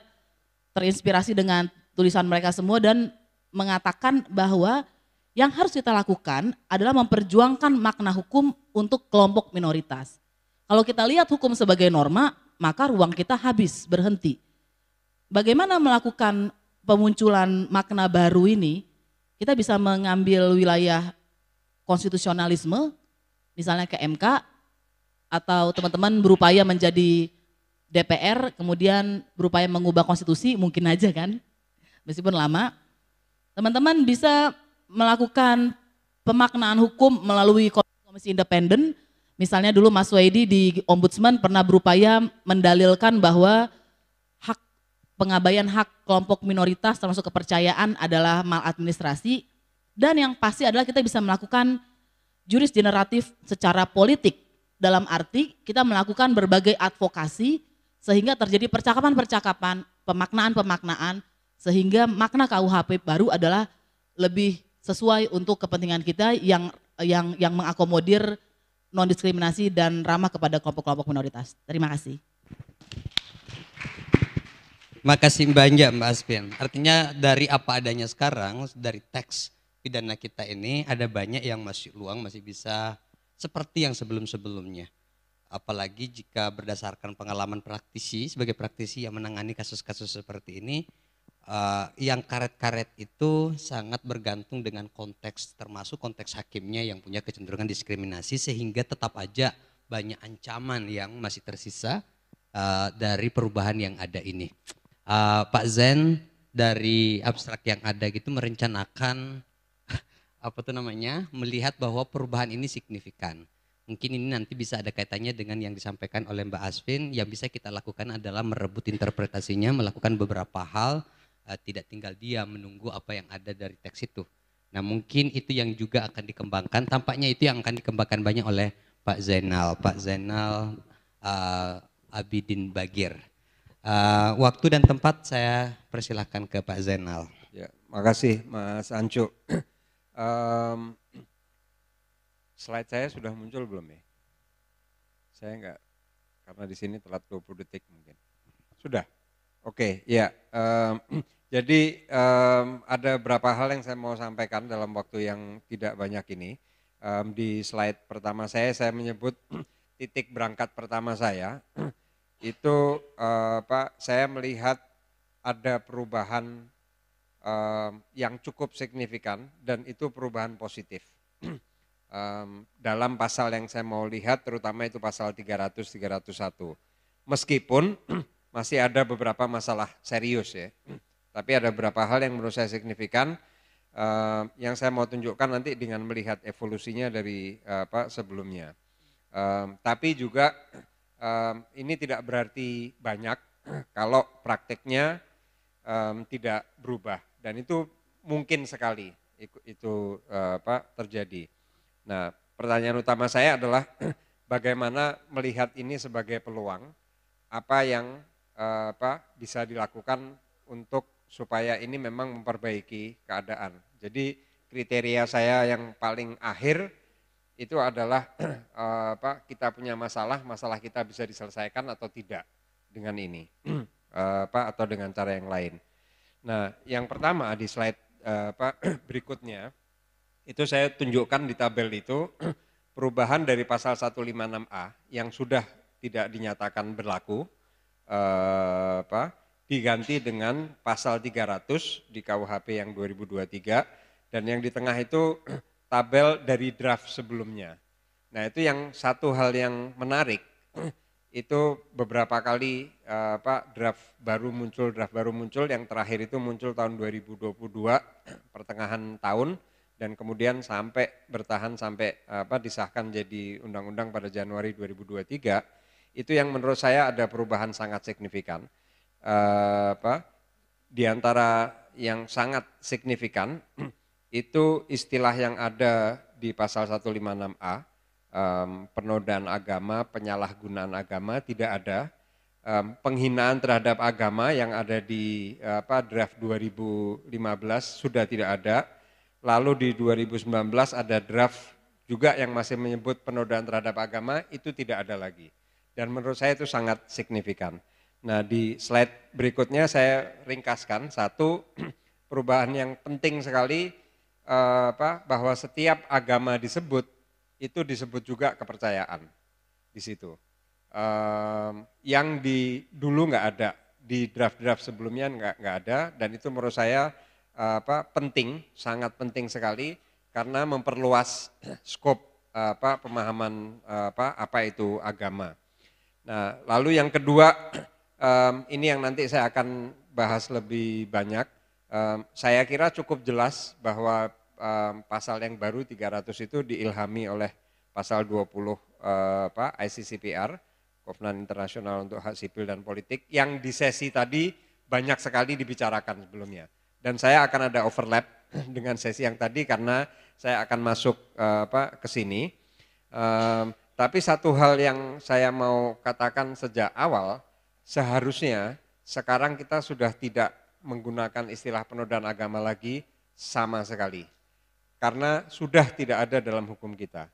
terinspirasi dengan tulisan mereka semua dan mengatakan bahwa yang harus kita lakukan adalah memperjuangkan makna hukum untuk kelompok minoritas. Kalau kita lihat hukum sebagai norma, maka ruang kita habis, berhenti. Bagaimana melakukan pemunculan makna baru ini? Kita bisa mengambil wilayah konstitusionalisme, misalnya ke MK, atau teman-teman berupaya menjadi DPR, kemudian berupaya mengubah konstitusi, mungkin aja kan, meskipun lama. Teman-teman bisa melakukan pemaknaan hukum melalui komisi independen, misalnya dulu Mas Waidi di Ombudsman pernah berupaya mendalilkan bahwa pengabaian hak kelompok minoritas termasuk kepercayaan adalah maladministrasi, dan yang pasti adalah kita bisa melakukan juris generatif secara politik, dalam arti kita melakukan berbagai advokasi sehingga terjadi percakapan-percakapan, pemaknaan-pemaknaan, sehingga makna KUHP baru adalah lebih sesuai untuk kepentingan kita yang mengakomodir non-diskriminasi dan ramah kepada kelompok-kelompok minoritas. Terima kasih. Makasih banyak Mbak Asvin. Artinya dari apa adanya sekarang, dari teks pidana kita ini ada banyak yang masih luang, masih bisa seperti yang sebelum-sebelumnya. Apalagi jika berdasarkan pengalaman praktisi, sebagai praktisi yang menangani kasus-kasus seperti ini, yang karet-karet itu sangat bergantung dengan konteks, termasuk konteks hakimnya yang punya kecenderungan diskriminasi, sehingga tetap aja banyak ancaman yang masih tersisa dari perubahan yang ada ini. Pak Zen dari abstrak yang ada gitu merencanakan melihat bahwa perubahan ini signifikan. Mungkin ini nanti bisa ada kaitannya dengan yang disampaikan oleh Mbak Asvin. Yang bisa kita lakukan adalah merebut interpretasinya, melakukan beberapa hal, tidak tinggal diam menunggu apa yang ada dari teks itu. Nah, mungkin itu yang juga akan dikembangkan. Tampaknya itu yang akan dikembangkan banyak oleh Pak Zainal Abidin Bagir. Waktu dan tempat saya persilahkan ke Pak Zainal. Ya, makasih Mas Ancu. Slide saya sudah muncul belum ya? Saya enggak, karena di sini telat 20 detik mungkin. Sudah? Oke, ya. Jadi ada beberapa hal yang saya mau sampaikan dalam waktu yang tidak banyak ini. Di slide pertama saya menyebut titik berangkat pertama saya. Itu saya melihat ada perubahan yang cukup signifikan, dan itu perubahan positif. Dalam pasal yang saya mau lihat, terutama itu pasal 300-301. Meskipun masih ada beberapa masalah serius ya, tapi ada beberapa hal yang menurut saya signifikan, yang saya mau tunjukkan nanti dengan melihat evolusinya dari sebelumnya. Tapi juga ini tidak berarti banyak kalau prakteknya tidak berubah, dan itu mungkin sekali itu terjadi. Nah, pertanyaan utama saya adalah bagaimana melihat ini sebagai peluang, apa yang bisa dilakukan untuk supaya ini memang memperbaiki keadaan. Jadi kriteria saya yang paling akhir itu adalah kita punya masalah kita bisa diselesaikan atau tidak dengan ini, atau dengan cara yang lain. Nah, yang pertama di slide berikutnya itu saya tunjukkan di tabel itu perubahan dari pasal 156A yang sudah tidak dinyatakan berlaku diganti dengan pasal 300 di KUHP yang 2023 dan yang di tengah itu tabel dari draft sebelumnya. Nah, itu yang satu hal yang menarik itu beberapa kali draft baru muncul, yang terakhir itu muncul tahun 2022 pertengahan tahun dan kemudian bertahan sampai disahkan jadi undang-undang pada Januari 2023. Itu yang menurut saya ada perubahan sangat signifikan. Di antara yang sangat signifikan itu istilah yang ada di pasal 156A, penodaan agama, penyalahgunaan agama tidak ada. Penghinaan terhadap agama yang ada di draft 2015 sudah tidak ada. Lalu di 2019 ada draft juga yang masih menyebut penodaan terhadap agama, itu tidak ada lagi. Dan menurut saya itu sangat signifikan. Nah, di slide berikutnya saya ringkaskan satu perubahan yang penting sekali, bahwa setiap agama disebut itu disebut juga kepercayaan di situ. Yang dulu nggak ada, di draft-draft sebelumnya nggak ada, dan itu menurut saya penting, sangat penting sekali karena memperluas skop pemahaman apa itu agama. Nah, lalu yang kedua, ini yang nanti saya akan bahas lebih banyak. Saya kira cukup jelas bahwa pasal yang baru 300 itu diilhami oleh pasal 20 ICCPR, Kovenant Internasional untuk Hak Sipil dan Politik, yang di sesi tadi banyak sekali dibicarakan sebelumnya. Dan saya akan ada overlap dengan sesi yang tadi karena saya akan masuk ke sini. Tapi satu hal yang saya mau katakan sejak awal, seharusnya sekarang kita sudah tidak menggunakan istilah penodaan agama lagi sama sekali. Karena sudah tidak ada dalam hukum kita.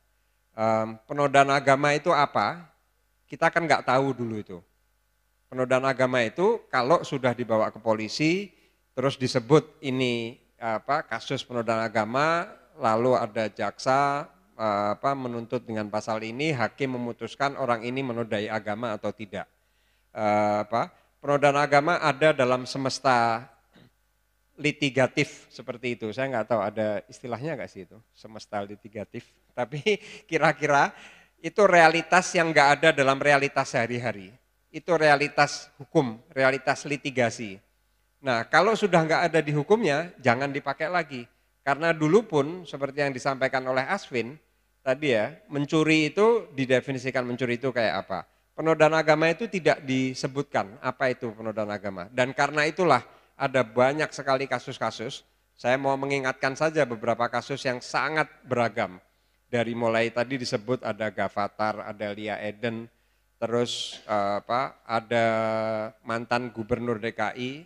Penodaan agama itu apa? Kita kan nggak tahu dulu itu. Penodaan agama itu kalau sudah dibawa ke polisi, terus disebut ini kasus penodaan agama, lalu ada jaksa menuntut dengan pasal ini, hakim memutuskan orang ini menodai agama atau tidak. Penodaan agama ada dalam semesta litigatif seperti itu. Saya nggak tahu ada istilahnya nggak sih itu, semesta litigatif. Tapi kira-kira itu realitas yang nggak ada dalam realitas sehari-hari. Itu realitas hukum, realitas litigasi. Nah, kalau sudah nggak ada di hukumnya, jangan dipakai lagi. Karena dulu pun seperti yang disampaikan oleh Asvin tadi ya, mencuri itu didefinisikan mencuri itu kayak apa. Penodaan agama itu tidak disebutkan apa itu penodaan agama. Dan karena itulah ada banyak sekali kasus-kasus. Saya mau mengingatkan saja beberapa kasus yang sangat beragam. Dari mulai tadi disebut ada Gavatar, ada Lia Eden, terus ada mantan gubernur DKI,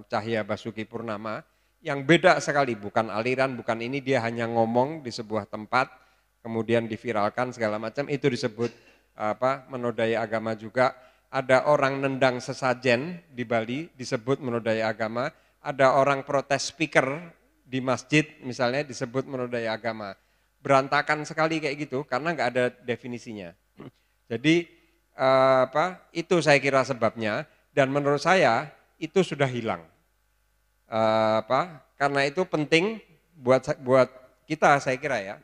Cahya Basuki Purnama, yang beda sekali, bukan aliran, bukan ini, dia hanya ngomong di sebuah tempat, kemudian diviralkan segala macam, itu disebut menodai agama juga. Ada orang nendang sesajen di Bali, disebut menodai agama. Ada orang protes speaker di masjid misalnya, disebut menodai agama. Berantakan sekali kayak gitu, karena nggak ada definisinya. Jadi itu saya kira sebabnya. Dan menurut saya itu sudah hilang. Karena itu penting buat kita, saya kira ya,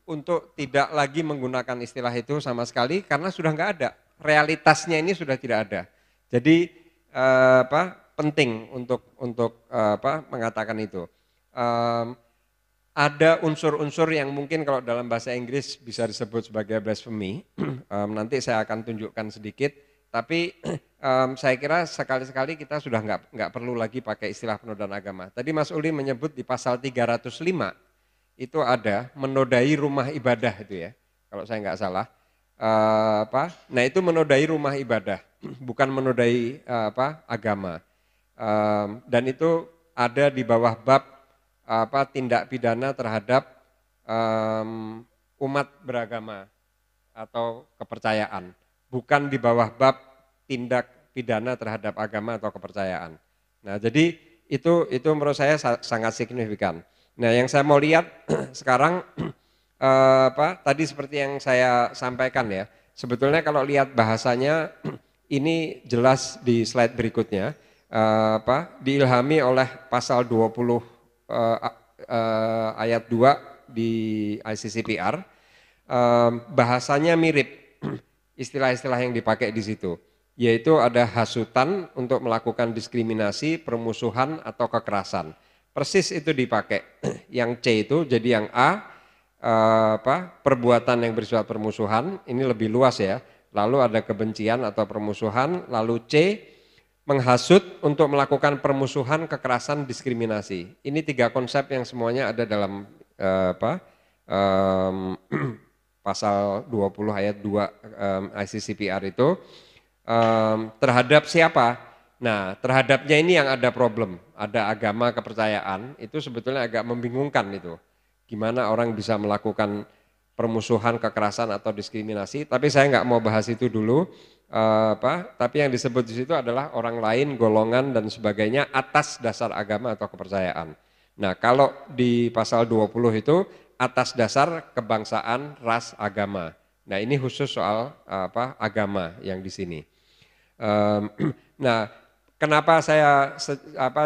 untuk tidak lagi menggunakan istilah itu sama sekali karena sudah nggak ada. Realitasnya ini sudah tidak ada. Jadi penting untuk mengatakan itu. Ada unsur-unsur yang mungkin kalau dalam bahasa Inggris bisa disebut sebagai blasphemy. Nanti saya akan tunjukkan sedikit. Tapi saya kira sekali-sekali kita sudah nggak perlu lagi pakai istilah penodaan agama. Tadi Mas Uli menyebut di pasal 305 itu ada menodai rumah ibadah itu ya, kalau saya nggak salah. Nah itu menodai rumah ibadah, bukan menodai agama. Dan itu ada di bawah bab tindak pidana terhadap umat beragama atau kepercayaan, bukan di bawah bab tindak pidana terhadap agama atau kepercayaan. Nah, jadi itu menurut saya sangat signifikan. Nah, yang saya mau lihat sekarang tadi seperti yang saya sampaikan ya. Sebetulnya kalau lihat bahasanya ini jelas di slide berikutnya diilhami oleh pasal 20 ayat 2 di ICCPR. Bahasanya mirip istilah-istilah yang dipakai di situ, yaitu ada hasutan untuk melakukan diskriminasi, permusuhan atau kekerasan. Persis itu dipakai. Yang C itu jadi yang A perbuatan yang bersifat permusuhan, ini lebih luas ya. Lalu ada kebencian atau permusuhan, lalu C menghasut untuk melakukan permusuhan, kekerasan, diskriminasi. Ini 3 konsep yang semuanya ada dalam pasal 20 ayat 2 ICCPR itu. Terhadap siapa? Nah, terhadapnya ini yang ada problem, ada agama kepercayaan, itu sebetulnya agak membingungkan itu. Gimana orang bisa melakukan permusuhan, kekerasan atau diskriminasi? Tapi saya nggak mau bahas itu dulu. Tapi yang disebut di situ adalah orang lain, golongan dan sebagainya atas dasar agama atau kepercayaan. Nah, kalau di pasal 20 itu atas dasar kebangsaan, ras, agama. Nah, ini khusus soal agama yang di sini. Nah, kenapa saya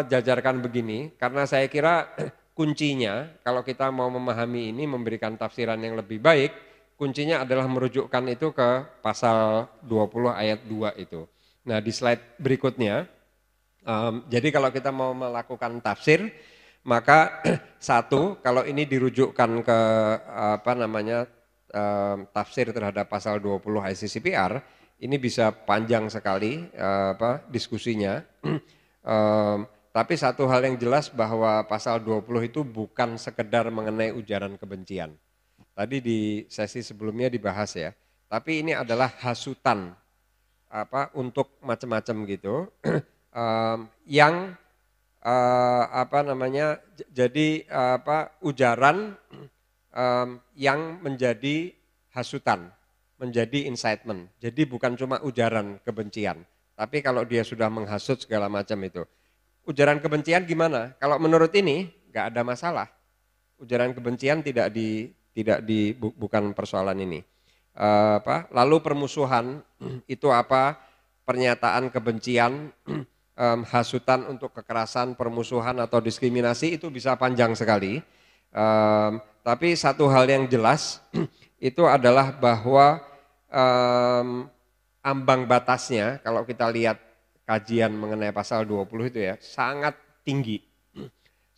jajarkan begini? Karena saya kira kuncinya kalau kita mau memahami ini, memberikan tafsiran yang lebih baik, kuncinya adalah merujukkan itu ke pasal 20 ayat 2 itu. Nah, di slide berikutnya, jadi kalau kita mau melakukan tafsir, maka satu, kalau ini dirujukkan ke tafsir terhadap pasal 20 ICCPR, ini bisa panjang sekali diskusinya. Tapi satu hal yang jelas bahwa pasal 20 itu bukan sekedar mengenai ujaran kebencian. Tadi di sesi sebelumnya dibahas ya. Tapi ini adalah hasutan untuk macam-macam gitu. Yang jadi ujaran yang menjadi hasutan, menjadi incitement. Jadi bukan cuma ujaran kebencian, tapi kalau dia sudah menghasut segala macam itu. Ujaran kebencian gimana? Kalau menurut ini nggak ada masalah. Ujaran kebencian bukan persoalan ini. Lalu permusuhan itu apa? Pernyataan kebencian, hasutan untuk kekerasan, permusuhan atau diskriminasi itu bisa panjang sekali. Tapi satu hal yang jelas itu adalah bahwa ambang batasnya kalau kita lihat kajian mengenai pasal 20 itu ya sangat tinggi.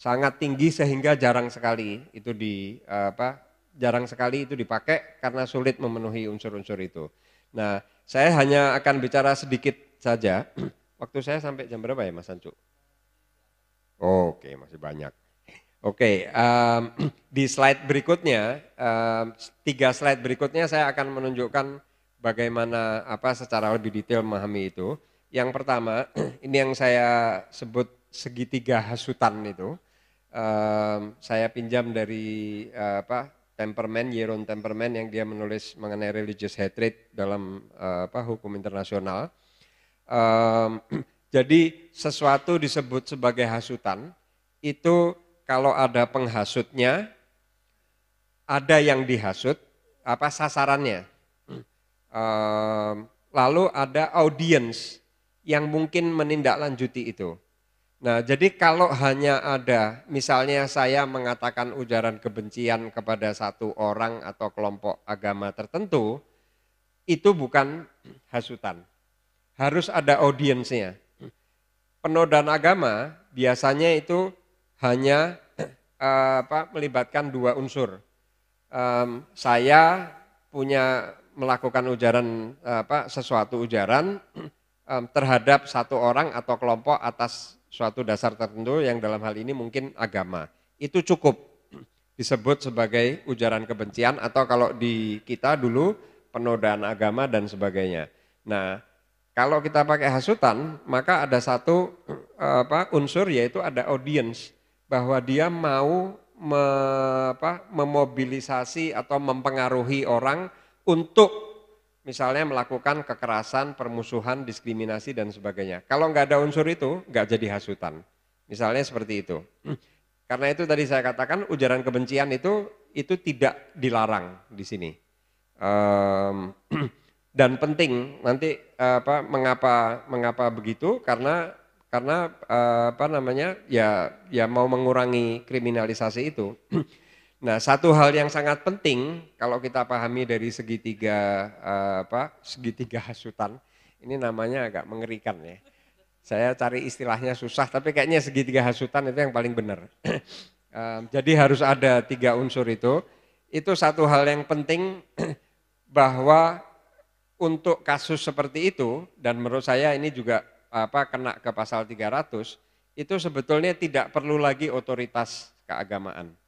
Sangat tinggi sehingga jarang sekali itu dipakai karena sulit memenuhi unsur-unsur itu. Nah, saya hanya akan bicara sedikit saja. Waktu saya sampai jam berapa ya Mas Ancu? Oke, masih banyak. Oke, di slide berikutnya, 3 slide berikutnya saya akan menunjukkan bagaimana secara lebih detail memahami itu. Yang pertama, ini yang saya sebut segitiga hasutan itu. Saya pinjam dari Jeroen Temperman yang dia menulis mengenai religious hatred dalam hukum internasional. Jadi sesuatu disebut sebagai hasutan itu kalau ada penghasutnya, ada yang dihasut, sasarannya. Lalu ada audiens yang mungkin menindaklanjuti itu. Nah, jadi kalau hanya ada, misalnya saya mengatakan ujaran kebencian kepada satu orang atau kelompok agama tertentu, itu bukan hasutan. Harus ada audiensnya. Penodaan agama biasanya itu hanya melibatkan 2 unsur. Saya melakukan ujaran sesuatu ujaran terhadap satu orang atau kelompok atas suatu dasar tertentu yang dalam hal ini mungkin agama. Itu cukup disebut sebagai ujaran kebencian atau kalau di kita dulu penodaan agama dan sebagainya. Nah, kalau kita pakai hasutan, maka ada satu unsur yaitu ada audience, bahwa dia mau memobilisasi atau mempengaruhi orang untuk misalnya melakukan kekerasan, permusuhan, diskriminasi dan sebagainya. Kalau nggak ada unsur itu, nggak jadi hasutan. Misalnya seperti itu. Karena itu tadi saya katakan ujaran kebencian itu tidak dilarang di sini. Dan penting nanti mengapa begitu? Karena ya mau mengurangi kriminalisasi itu. Nah, satu hal yang sangat penting kalau kita pahami dari segitiga hasutan, ini namanya agak mengerikan ya. Saya cari istilahnya susah, tapi kayaknya segitiga hasutan itu yang paling benar. Jadi harus ada 3 unsur itu. Itu satu hal yang penting bahwa untuk kasus seperti itu, dan menurut saya ini juga kena ke pasal 300, itu sebetulnya tidak perlu lagi otoritas keagamaan.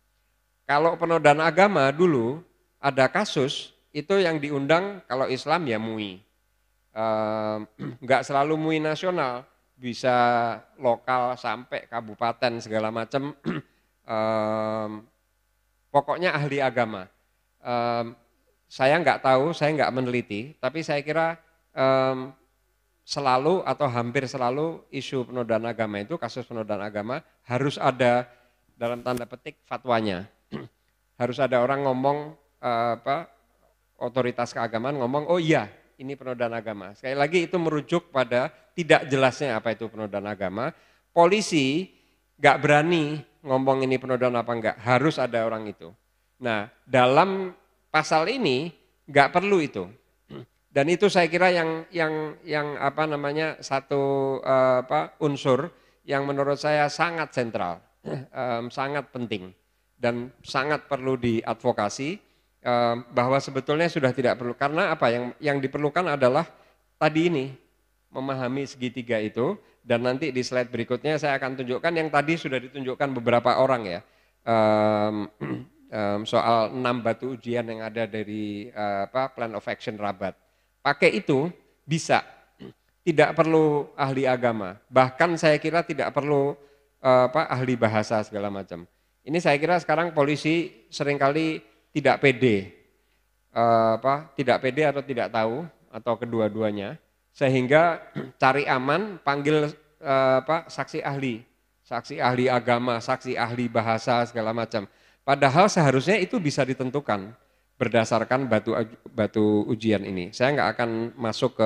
Kalau penodaan agama dulu ada kasus, itu yang diundang kalau Islam ya MUI. Enggak selalu MUI nasional, bisa lokal sampai kabupaten segala macam. Pokoknya ahli agama. Saya enggak tahu, saya enggak meneliti, tapi saya kira selalu atau hampir selalu isu penodaan agama itu, kasus penodaan agama harus ada dalam tanda petik fatwanya. Harus ada orang ngomong otoritas keagamaan ngomong, oh iya ini penodaan agama. Sekali lagi itu merujuk pada tidak jelasnya apa itu penodaan agama. Polisi nggak berani ngomong ini penodaan apa enggak, harus ada orang itu. Nah, dalam pasal ini nggak perlu itu. Dan itu saya kira yang satu unsur yang menurut saya sangat sentral, sangat penting dan sangat perlu diadvokasi, bahwa sebetulnya sudah tidak perlu, karena apa yang diperlukan adalah tadi ini, memahami segitiga itu. Dan nanti di slide berikutnya saya akan tunjukkan yang tadi sudah ditunjukkan beberapa orang ya, soal 6 batu ujian yang ada dari Plan of Action Rabat. Pakai itu bisa, tidak perlu ahli agama, bahkan saya kira tidak perlu ahli bahasa segala macam. Ini saya kira sekarang polisi seringkali tidak pede, tidak pede atau tidak tahu atau kedua-duanya, sehingga cari aman panggil saksi ahli agama, saksi ahli bahasa segala macam. Padahal seharusnya itu bisa ditentukan berdasarkan batu ujian ini. Saya nggak akan masuk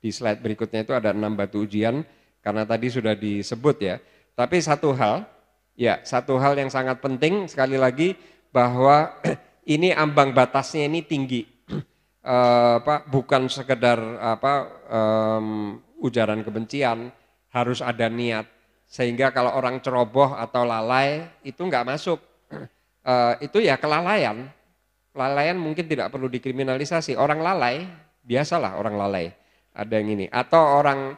di slide berikutnya, itu ada 6 batu ujian karena tadi sudah disebut ya. Tapi satu hal yang sangat penting sekali lagi, bahwa ini ambang batasnya ini tinggi, bukan sekedar ujaran kebencian, harus ada niat, sehingga kalau orang ceroboh atau lalai itu nggak masuk, itu ya kelalaian. Lalaian mungkin tidak perlu dikriminalisasi, orang lalai biasalah, orang lalai ada yang ini, atau orang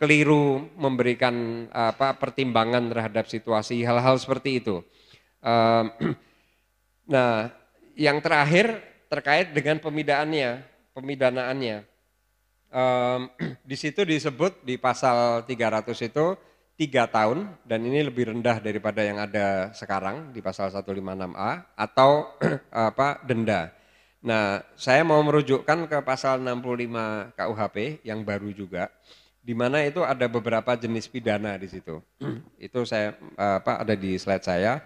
keliru memberikan pertimbangan terhadap situasi, hal-hal seperti itu. Nah, yang terakhir terkait dengan pemidanaannya. Di situ disebut di pasal 300 itu 3 tahun, dan ini lebih rendah daripada yang ada sekarang di pasal 156A, atau denda. Nah, saya mau merujukkan ke pasal 65 KUHP yang baru juga, di mana itu ada beberapa jenis pidana di situ. Itu saya ada di slide saya.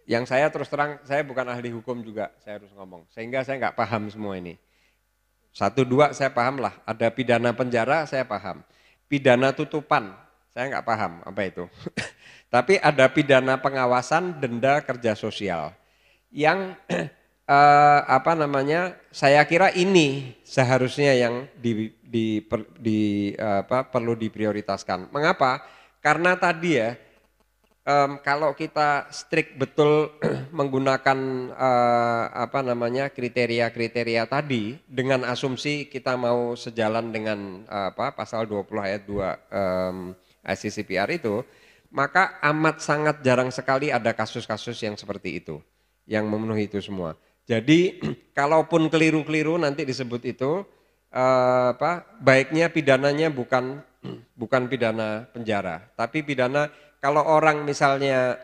Yang saya terus terang, saya bukan ahli hukum juga, saya harus ngomong, sehingga saya nggak paham semua ini. 1, 2 saya paham lah, ada pidana penjara saya paham, pidana tutupan saya nggak paham apa itu. Tapi ada pidana pengawasan, denda, kerja sosial, yang saya kira ini seharusnya yang perlu diprioritaskan. Mengapa? Karena tadi ya, kalau kita strict betul menggunakan kriteria-kriteria tadi, dengan asumsi kita mau sejalan dengan pasal 20 ayat 2 ICCPR itu, maka amat sangat jarang sekali ada kasus-kasus yang seperti itu, yang memenuhi itu semua. Jadi kalaupun keliru-keliru nanti disebut itu, baiknya pidananya bukan pidana penjara, tapi pidana kalau orang misalnya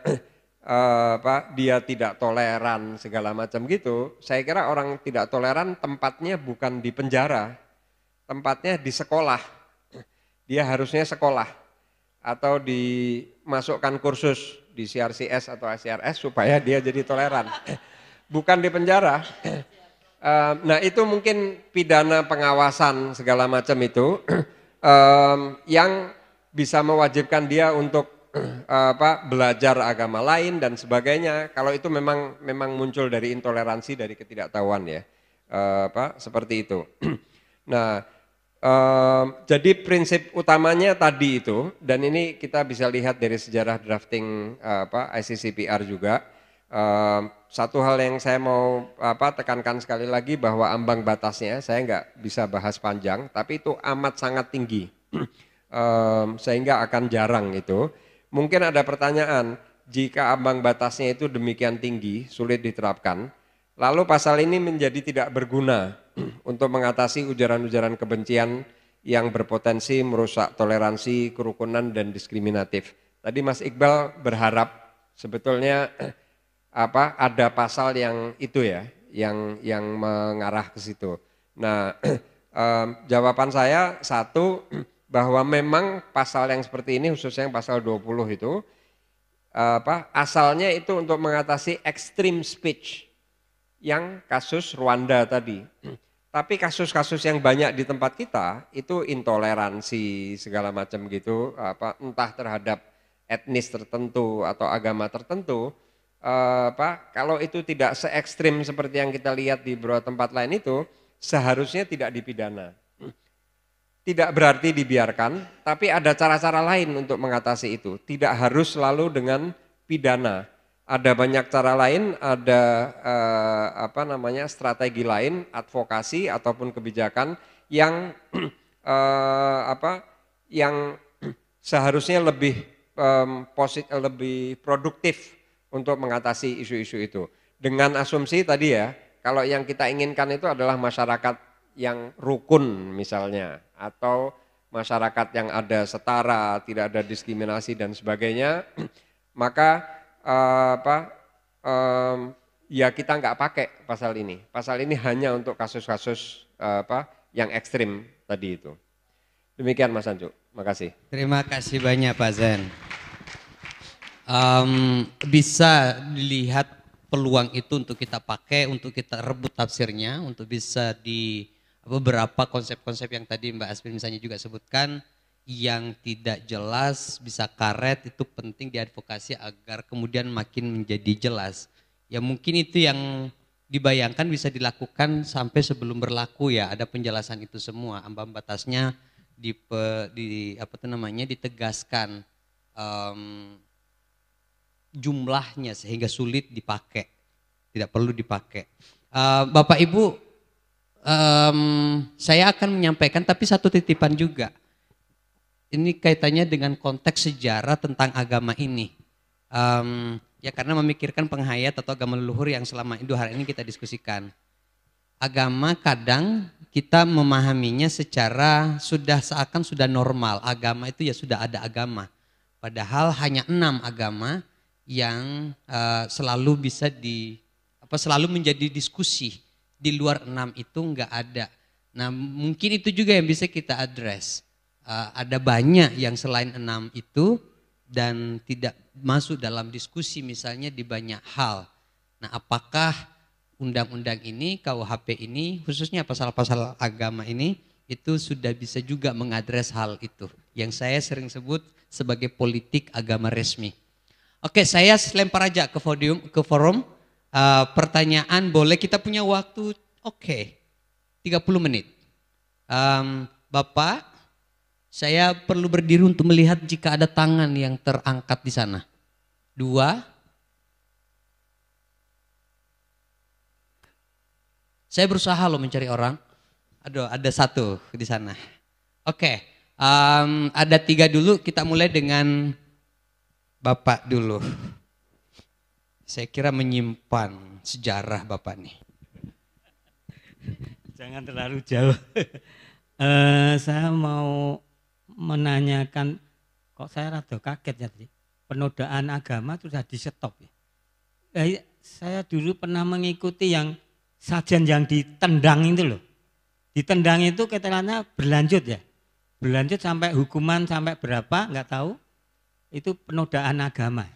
dia tidak toleran segala macam gitu, saya kira orang tidak toleran tempatnya bukan di penjara, tempatnya di sekolah. Dia harusnya sekolah atau dimasukkan kursus di CRCS atau ICRS supaya dia jadi toleran. Bukan di penjara. Nah itu mungkin pidana pengawasan segala macam itu yang bisa mewajibkan dia untuk belajar agama lain dan sebagainya. Kalau itu memang muncul dari intoleransi, dari ketidaktahuan ya, seperti itu. Nah, jadi prinsip utamanya tadi itu, dan ini kita bisa lihat dari sejarah drafting ICCPR juga. Satu hal yang saya mau tekankan sekali lagi bahwa ambang batasnya saya nggak bisa bahas panjang, tapi itu amat sangat tinggi, sehingga akan jarang itu. Mungkin ada pertanyaan, jika ambang batasnya itu demikian tinggi, sulit diterapkan, lalu pasal ini menjadi tidak berguna untuk mengatasi ujaran-ujaran kebencian yang berpotensi merusak toleransi, kerukunan, dan diskriminatif. Tadi Mas Iqbal berharap sebetulnya ada pasal yang itu ya, yang mengarah ke situ. Nah, jawaban saya satu, bahwa memang pasal yang seperti ini khususnya yang pasal 20 itu asalnya itu untuk mengatasi extreme speech yang kasus Rwanda tadi. Tapi kasus-kasus yang banyak di tempat kita itu intoleransi segala macam gitu, entah terhadap etnis tertentu atau agama tertentu. Kalau itu tidak se ekstrim seperti yang kita lihat di beberapa tempat lain itu, seharusnya tidak dipidana. Tidak berarti dibiarkan, tapi ada cara-cara lain untuk mengatasi itu. Tidak harus selalu dengan pidana. Ada banyak cara lain, ada strategi lain, advokasi ataupun kebijakan yang yang seharusnya lebih lebih produktif untuk mengatasi isu-isu itu. Dengan asumsi tadi ya, kalau yang kita inginkan itu adalah masyarakat yang rukun misalnya, atau masyarakat yang ada setara, tidak ada diskriminasi dan sebagainya, maka ya kita nggak pakai pasal ini. Pasal ini hanya untuk kasus-kasus yang ekstrim tadi itu. Demikian Mas Anju, makasih. Terima kasih banyak Pak Zen. Bisa dilihat peluang itu untuk kita pakai, untuk kita rebut tafsirnya, untuk bisa di beberapa konsep-konsep yang tadi Mbak Asmin misalnya juga sebutkan, yang tidak jelas bisa karet, itu penting diadvokasi agar kemudian makin menjadi jelas. Ya mungkin itu yang dibayangkan bisa dilakukan sampai sebelum berlaku ya, ada penjelasan itu semua, ambang batasnya ditegaskan, jumlahnya sehingga sulit dipakai, tidak perlu dipakai. Bapak Ibu, saya akan menyampaikan tapi satu titipan juga. Ini kaitannya dengan konteks sejarah tentang agama ini. Ya karena memikirkan penghayat atau agama leluhur yang selama itu hari ini kita diskusikan. Agama kadang kita memahaminya secara seakan sudah normal. Agama itu ya sudah ada agama. Padahal hanya 6 agama yang selalu bisa selalu menjadi diskusi. Di luar 6 itu enggak ada. Nah mungkin itu juga yang bisa kita address. Ada banyak yang selain 6 itu dan tidak masuk dalam diskusi misalnya di banyak hal. Nah apakah undang-undang ini, KUHP ini, khususnya pasal-pasal agama ini, itu sudah bisa juga mengadres hal itu. Yang saya sering sebut sebagai politik agama resmi. Oke, saya lempar aja ke forum. Pertanyaan boleh, kita punya waktu, 30 menit. Bapak, saya perlu berdiri untuk melihat jika ada tangan yang terangkat di sana. 2. Saya berusaha loh mencari orang. Aduh, ada 1 di sana. Oke, ada 3 dulu, kita mulai dengan Bapak dulu. Saya kira menyimpan sejarah Bapak nih. Jangan terlalu jauh. Saya mau menanyakan, kok saya rada kaget ya tadi. Penodaan agama itu sudah di stop ya. Saya dulu pernah mengikuti yang sajian yang ditendang itu loh. Ditendang itu keterangannya berlanjut ya. Berlanjut sampai hukuman sampai berapa nggak tahu. Itu penodaan agama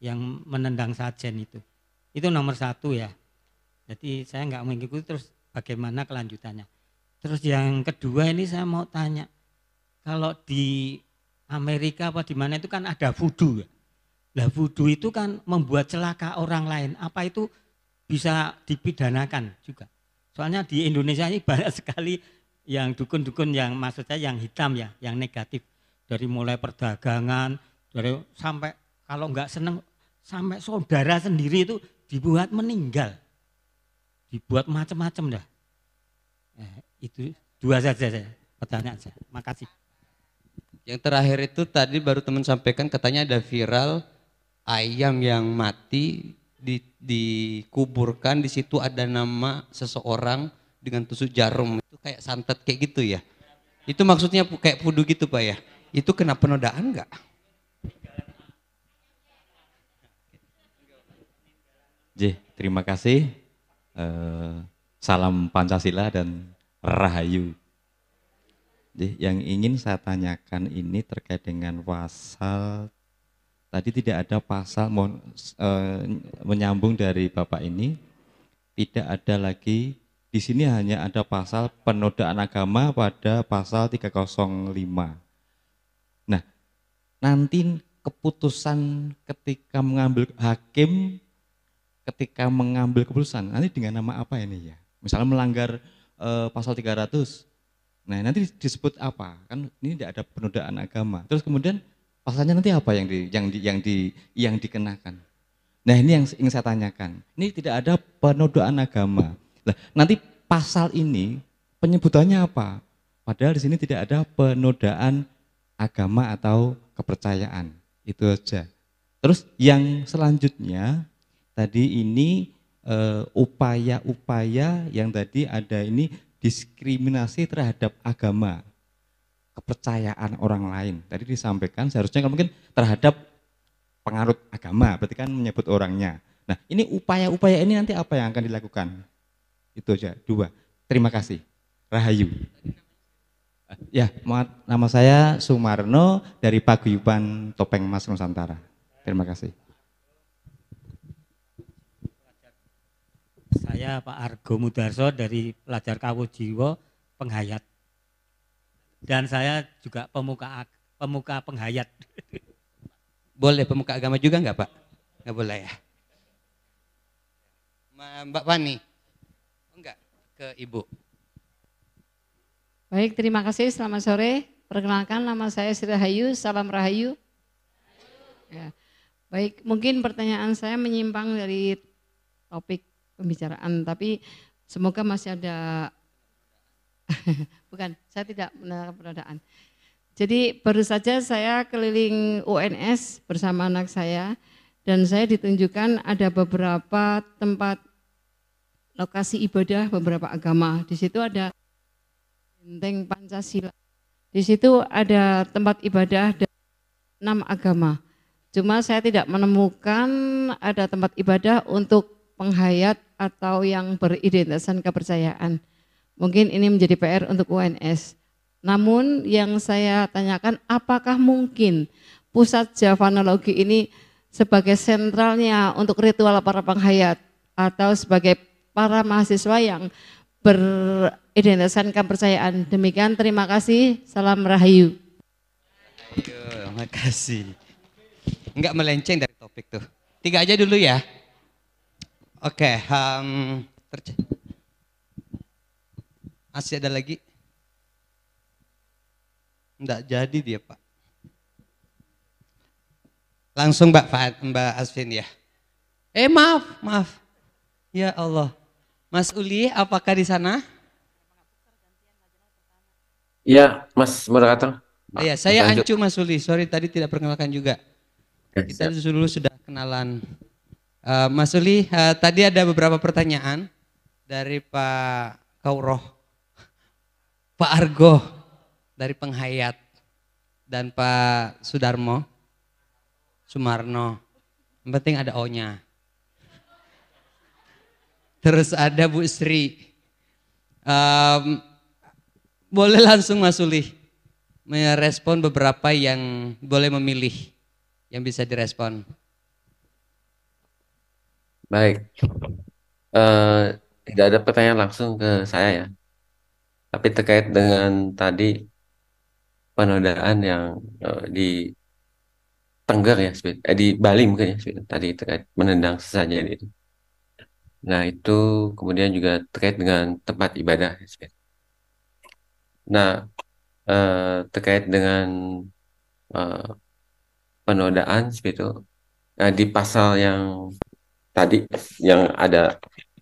yang menendang sajian itu. Itu nomor satu ya. Jadi saya nggak mengikuti, terus bagaimana kelanjutannya. Terus yang kedua ini saya mau tanya, kalau di Amerika apa di mana itu kan ada voodoo ya. Lah voodoo itu kan membuat celaka orang lain, apa itu bisa dipidanakan juga? Soalnya di Indonesia ini banyak sekali yang dukun-dukun yang maksud saya yang hitam ya, yang negatif. Dari mulai perdagangan, dari sampai kalau nggak seneng, sampai saudara sendiri itu dibuat meninggal. Dibuat macam-macam dah. Itu dua saja saya, pertanyaan saya. Makasih. Yang terakhir itu tadi baru teman sampaikan, katanya ada viral ayam yang mati dikuburkan, di situ ada nama seseorang dengan tusuk jarum, itu kayak santet kayak gitu ya. Itu maksudnya kayak voodoo gitu Pak ya. Itu kena penodaan enggak? Terima kasih. Salam Pancasila dan Rahayu. Yang ingin saya tanyakan ini terkait dengan pasal, tadi tidak ada pasal, menyambung dari Bapak ini, tidak ada lagi, di sini hanya ada pasal penodaan agama pada pasal 305. Nah, nanti keputusan ketika mengambil hakim, ketika mengambil keputusan, nanti dengan nama apa ini ya? Misalnya melanggar pasal 300, nah nanti disebut apa? Kan ini tidak ada penodaan agama. Terus kemudian pasalnya nanti apa yang dikenakan? Nah ini yang ingin saya tanyakan. Ini tidak ada penodaan agama. Nah, nanti pasal ini penyebutannya apa? Padahal di sini tidak ada penodaan agama atau kepercayaan. Itu aja. Terus yang selanjutnya tadi ini upaya-upaya yang tadi ada ini diskriminasi terhadap agama, kepercayaan orang lain. Tadi disampaikan seharusnya kan mungkin terhadap penganut agama, berarti kan menyebut orangnya. Nah ini upaya-upaya ini nanti apa yang akan dilakukan? Itu aja, dua. Terima kasih. Rahayu. Ya, nama saya Sumarno dari Paguyuban Topeng Mas Nusantara. Terima kasih. Saya Pak Argo Mudarso dari pelajar Kawojiwo Penghayat. Dan saya juga pemuka penghayat. Boleh pemuka agama juga enggak Pak? Enggak boleh ya? Mbak Fani? Enggak, ke Ibu. Baik, terima kasih. Selamat sore. Perkenalkan, nama saya Sri Rahayu. Salam Rahayu. Ya. Baik, mungkin pertanyaan saya menyimpang dari topik pembicaraan, tapi semoga masih ada. Bukan, saya tidak menerapkan penodaan. Jadi baru saja saya keliling UNS bersama anak saya, dan saya ditunjukkan ada beberapa tempat lokasi ibadah beberapa agama. Di situ ada benteng Pancasila. Di situ ada tempat ibadah dari 6 agama. Cuma saya tidak menemukan ada tempat ibadah untuk penghayat atau yang beridentitaskan kepercayaan. Mungkin ini menjadi PR untuk UNS. Namun yang saya tanyakan, apakah mungkin pusat Javanologi ini sebagai sentralnya untuk ritual para penghayat atau sebagai para mahasiswa yang beridentitaskan kepercayaan? Demikian, terima kasih. Salam Rahayu. Terima kasih. Enggak melenceng dari topik tuh. 3 aja dulu ya. Oke, masih ada lagi? Enggak jadi dia Pak. Langsung Mbak Asvin ya. Maaf. Ya Allah. Mas Uli, apakah di sana? Iya, Mas moderator. Iya, saya Lanjut. Ancu Mas Uli. Sorry tadi tidak perkenalkan juga. Kita dulu sudah kenalan. Mas Uli, tadi ada beberapa pertanyaan dari Pak Kauroh, Pak Argo dari Penghayat, dan Pak Sumarno. Yang penting ada O-nya. Terus ada Bu Sri. Boleh langsung Mas Uli merespon beberapa yang boleh memilih yang bisa direspon. Baik, tidak ada pertanyaan langsung ke saya ya. Tapi terkait dengan tadi penodaan yang di Tengger ya, di Bali mungkin ya, tadi terkait menendang sesajen itu. Nah itu kemudian juga terkait dengan tempat ibadah. Nah terkait dengan eh, penodaan seperti itu, nah, di pasal yang tadi yang ada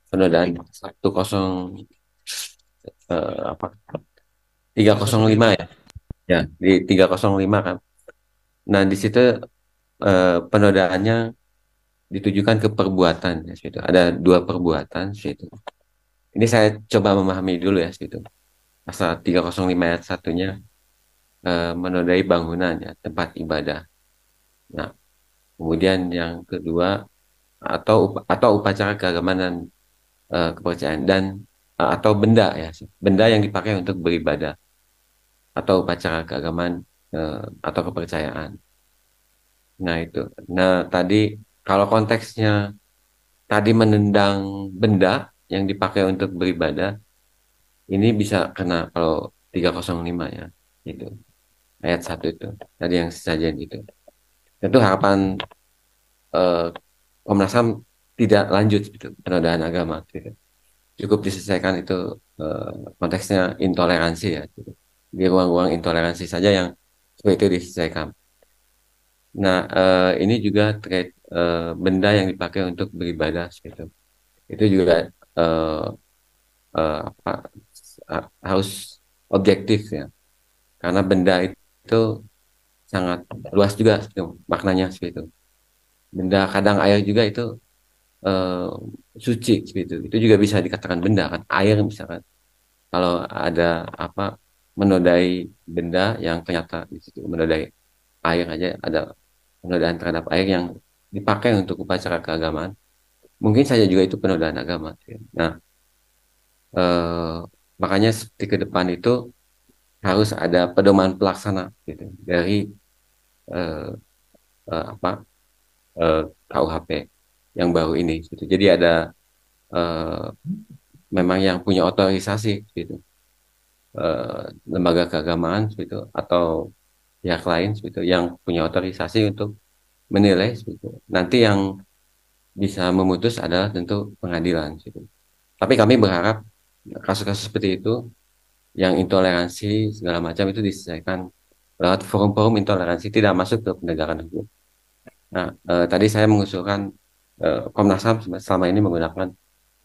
penodaan 10 apa 305 ya, ya di 305 kan. Nah di situ penodaannya ditujukan ke perbuatan ya, seperti itu. Ada 2 perbuatan seperti itu. Ini saya coba memahami dulu ya seperti itu. Pasal 305 ayat 1-nya menodai bangunan ya, tempat ibadah. Nah, kemudian yang kedua atau upacara keagamaan dan kepercayaan dan atau benda ya, benda yang dipakai untuk beribadah atau upacara keagamaan atau kepercayaan. Nah, itu. Nah, tadi kalau konteksnya tadi menendang benda yang dipakai untuk beribadah, ini bisa kena kalau 305 ya, itu ayat 1 itu tadi yang sesajen itu. Tentu harapan Komnas HAM tidak lanjut gitu, penodaan agama gitu. Cukup diselesaikan itu konteksnya intoleransi ya gitu. Di ruang-ruang intoleransi saja yang seperti itu diselesaikan. Nah ini juga terkait benda yang dipakai untuk beribadah gitu. Itu juga apa harus objektif ya, karena benda itu sangat luas juga gitu, maknanya seperti itu. Benda kadang air juga itu eh, suci gitu. Itu juga bisa dikatakan benda kan, air misalkan. Kalau ada apa menodai benda yang ternyata di situ menodai air aja, ada penodaan terhadap air yang dipakai untuk upacara keagamaan, mungkin saja juga itu penodaan agama. Nah, eh, makanya seperti ke depan itu harus ada pedoman pelaksana gitu dari eh, apa KUHP yang baru ini gitu. Jadi ada eh, memang yang punya otorisasi gitu, lembaga keagamaan gitu atau pihak lain gitu yang punya otorisasi untuk menilai gitu. Nanti yang bisa memutus adalah tentu pengadilan gitu. Tapi kami berharap kasus-kasus seperti itu yang intoleransi segala macam itu diselesaikan lewat forum-forum intoleransi, tidak masuk ke penegakan hukum. Nah, tadi saya mengusulkan Komnas HAM selama ini menggunakan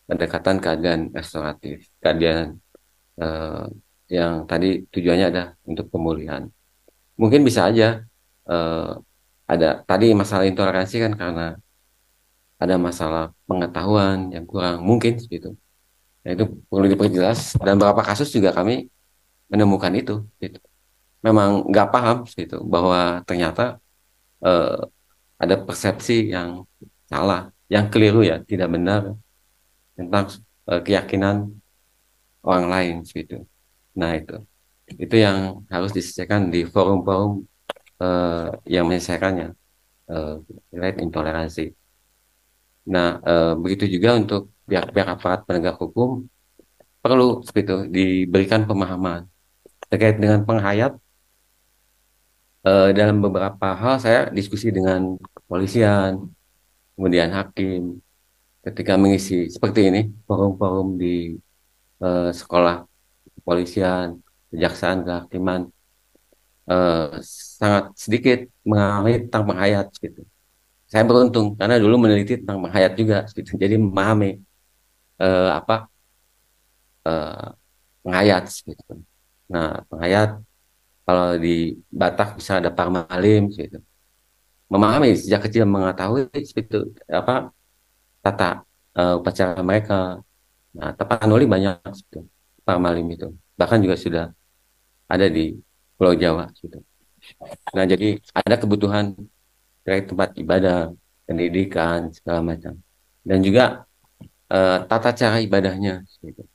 pendekatan keadilan restoratif, keadilan eh, yang tadi tujuannya ada untuk pemulihan. Mungkin bisa aja eh, ada tadi masalah intoleransi kan karena ada masalah pengetahuan yang kurang mungkin gitu. Nah, itu perlu diperjelas dan beberapa kasus juga kami menemukan itu gitu. Memang nggak paham gitu bahwa ternyata eh, ada persepsi yang salah, yang keliru ya, tidak benar tentang keyakinan orang lain gitu. Nah itu yang harus diselesaikan di forum-forum yang menyelesaikannya terkait intoleransi. Nah begitu juga untuk pihak-pihak aparat penegak hukum perlu seperti itu diberikan pemahaman terkait dengan penghayat. Dalam beberapa hal saya diskusi dengan kepolisian, kemudian hakim, ketika mengisi seperti ini forum-forum di sekolah kepolisian, kejaksaan, kehakiman, eh, sangat sedikit mengalami tentang penghayat gitu. Saya beruntung karena dulu meneliti tentang penghayat juga gitu. Jadi memahami apa eh, penghayat gitu. Nah, penghayat kalau di Batak bisa ada Parmalim gitu. Memahami sejak kecil mengetahui itu apa tata upacara mereka. Nah, Tapanuli banyak gitu. Parmalim itu. Bahkan juga sudah ada di Pulau Jawa gitu. Nah, jadi ada kebutuhan terkait tempat ibadah, pendidikan, segala macam. Dan juga tata cara ibadahnya gitu.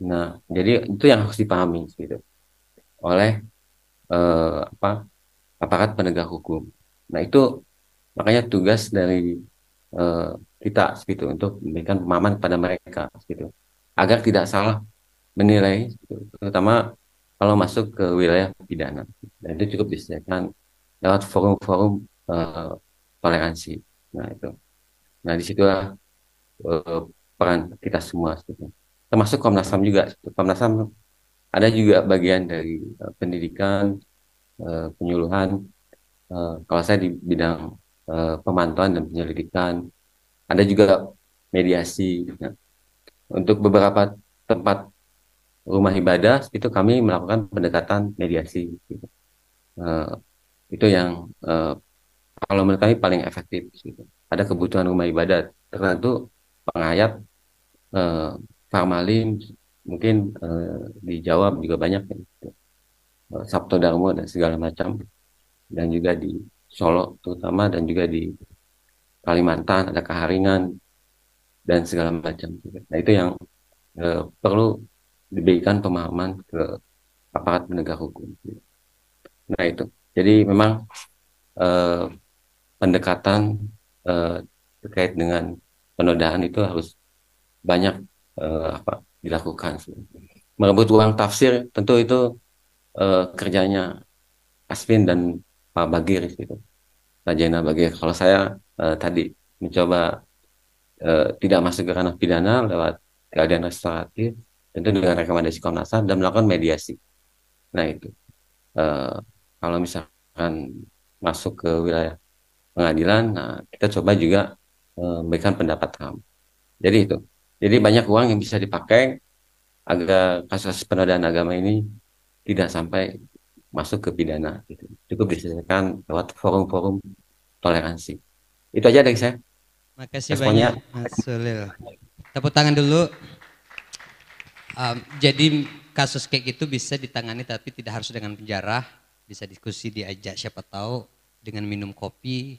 Nah, jadi itu yang harus dipahami gitu oleh aparat penegak hukum. Nah, itu makanya tugas dari kita gitu untuk memberikan pemahaman kepada mereka gitu agar tidak salah menilai gitu, terutama kalau masuk ke wilayah pidana. Dan itu cukup disediakan lewat forum-forum toleransi. Nah, itu. Nah, disitulah peran kita semua gitu. Termasuk Komnas HAM juga. Komnas HAM ada juga bagian dari pendidikan, penyuluhan. Kalau saya di bidang pemantauan dan penyelidikan, ada juga mediasi. Nah, untuk beberapa tempat rumah ibadah itu kami melakukan pendekatan mediasi. Gitu. Itu yang kalau menurut kami paling efektif. Gitu. Ada kebutuhan rumah ibadah tertentu pengayat, Parmalim, mungkin di Jawa juga banyak, gitu. Sabto Darmo dan segala macam, dan juga di Solo terutama, dan juga di Kalimantan ada Kaharingan dan segala macam. Nah, itu yang perlu diberikan pemahaman ke aparat penegak hukum. Nah, itu. Jadi memang pendekatan terkait dengan penodaan itu harus banyak dilakukan. Merebut uang tafsir tentu itu kerjanya Asvin dan Pak Bagir gitu. Pak Jena Bagir. Kalau saya tadi mencoba tidak masuk ke ranah pidana lewat keadilan restoratif, tentu dengan rekomendasi Komnas HAM dan melakukan mediasi. Nah, itu kalau misalkan masuk ke wilayah pengadilan, nah kita coba juga memberikan pendapat HAM. Jadi itu. Jadi banyak uang yang bisa dipakai agar kasus penodaan agama ini tidak sampai masuk ke pidana. Gitu. Cukup diselesaikan lewat forum-forum toleransi. Itu aja dari saya. Makasih Responnya. banyak Mas Sulil. Tepuk tangan dulu. Jadi kasus kayak gitu bisa ditangani tapi tidak harus dengan penjara. Bisa diskusi, diajak, siapa tahu dengan minum kopi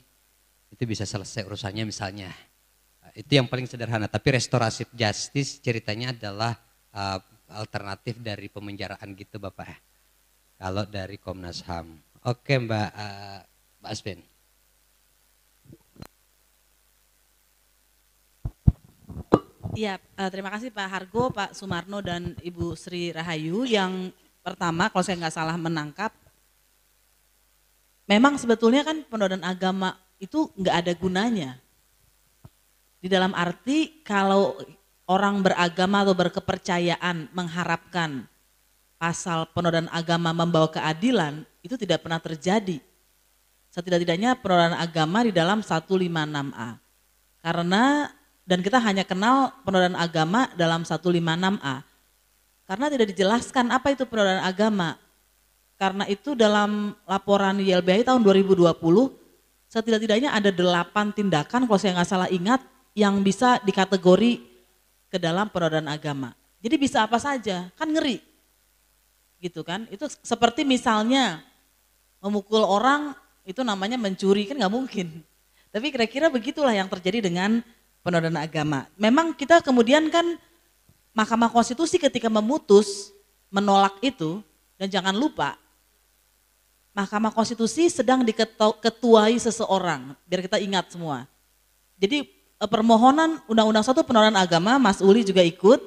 itu bisa selesai urusannya misalnya. Itu yang paling sederhana. Tapi restoratif justice ceritanya adalah alternatif dari pemenjaraan gitu Bapak. Kalau dari Komnas HAM. Oke Mbak Asvin. Iya, terima kasih Pak Hargo, Pak Sumarno, dan Ibu Sri Rahayu. Yang pertama, kalau saya nggak salah menangkap, memang sebetulnya kan penodaan agama itu nggak ada gunanya. Di dalam arti kalau orang beragama atau berkepercayaan mengharapkan pasal penodaan agama membawa keadilan, itu tidak pernah terjadi. Setidak-tidaknya penodaan agama di dalam 156A. Karena, dan kita hanya kenal penodaan agama dalam 156A. Karena tidak dijelaskan apa itu penodaan agama. Karena itu dalam laporan YLBHI tahun 2020, setidak-tidaknya ada 8 tindakan kalau saya nggak salah ingat yang bisa dikategori ke dalam penodaan agama. Jadi bisa apa saja, kan ngeri. Gitu kan, itu seperti misalnya memukul orang itu namanya mencuri, kan nggak mungkin. Tapi kira-kira begitulah yang terjadi dengan penodaan agama. Memang kita kemudian kan Mahkamah Konstitusi ketika memutus menolak itu, dan jangan lupa Mahkamah Konstitusi sedang diketuai seseorang, biar kita ingat semua. Jadi permohonan Undang-Undang 1 penodaan agama, Mas Uli juga ikut,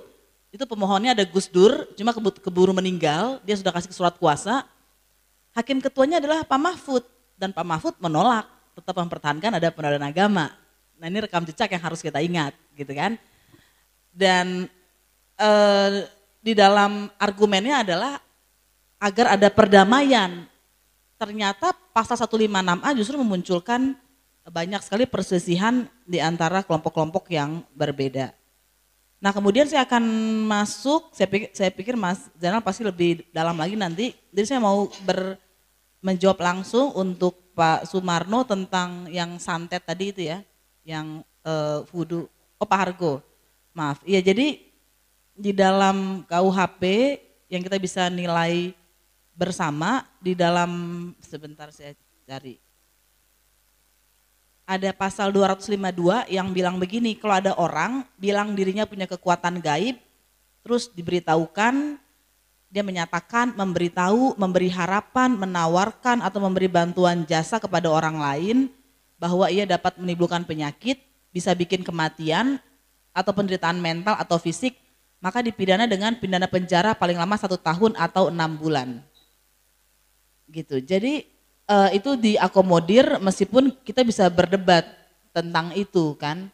itu pemohonnya ada Gus Dur, cuma keburu meninggal, dia sudah kasih surat kuasa. Hakim ketuanya adalah Pak Mahfud, dan Pak Mahfud menolak, tetap mempertahankan ada penodaan agama. Nah, ini rekam jejak yang harus kita ingat, gitu kan. Dan di dalam argumennya adalah agar ada perdamaian. Ternyata pasal 156A justru memunculkan banyak sekali perselisihan di antara kelompok-kelompok yang berbeda. Nah, kemudian saya akan masuk, saya pikir Mas Zainal pasti lebih dalam lagi nanti. Jadi saya mau menjawab langsung untuk Pak Sumarno tentang yang santet tadi itu ya, yang voodoo. Oh, Pak Hargo, maaf. Iya, jadi di dalam KUHP yang kita bisa nilai bersama di dalam, sebentar saya cari. Ada pasal 252 yang bilang begini, kalau ada orang bilang dirinya punya kekuatan gaib, terus diberitahukan, dia menyatakan, memberitahu, memberi harapan, menawarkan atau memberi bantuan jasa kepada orang lain bahwa ia dapat menimbulkan penyakit, bisa bikin kematian atau penderitaan mental atau fisik, maka dipidana dengan pidana penjara paling lama 1 tahun atau 6 bulan. Gitu. Jadi itu diakomodir meskipun kita bisa berdebat tentang itu kan.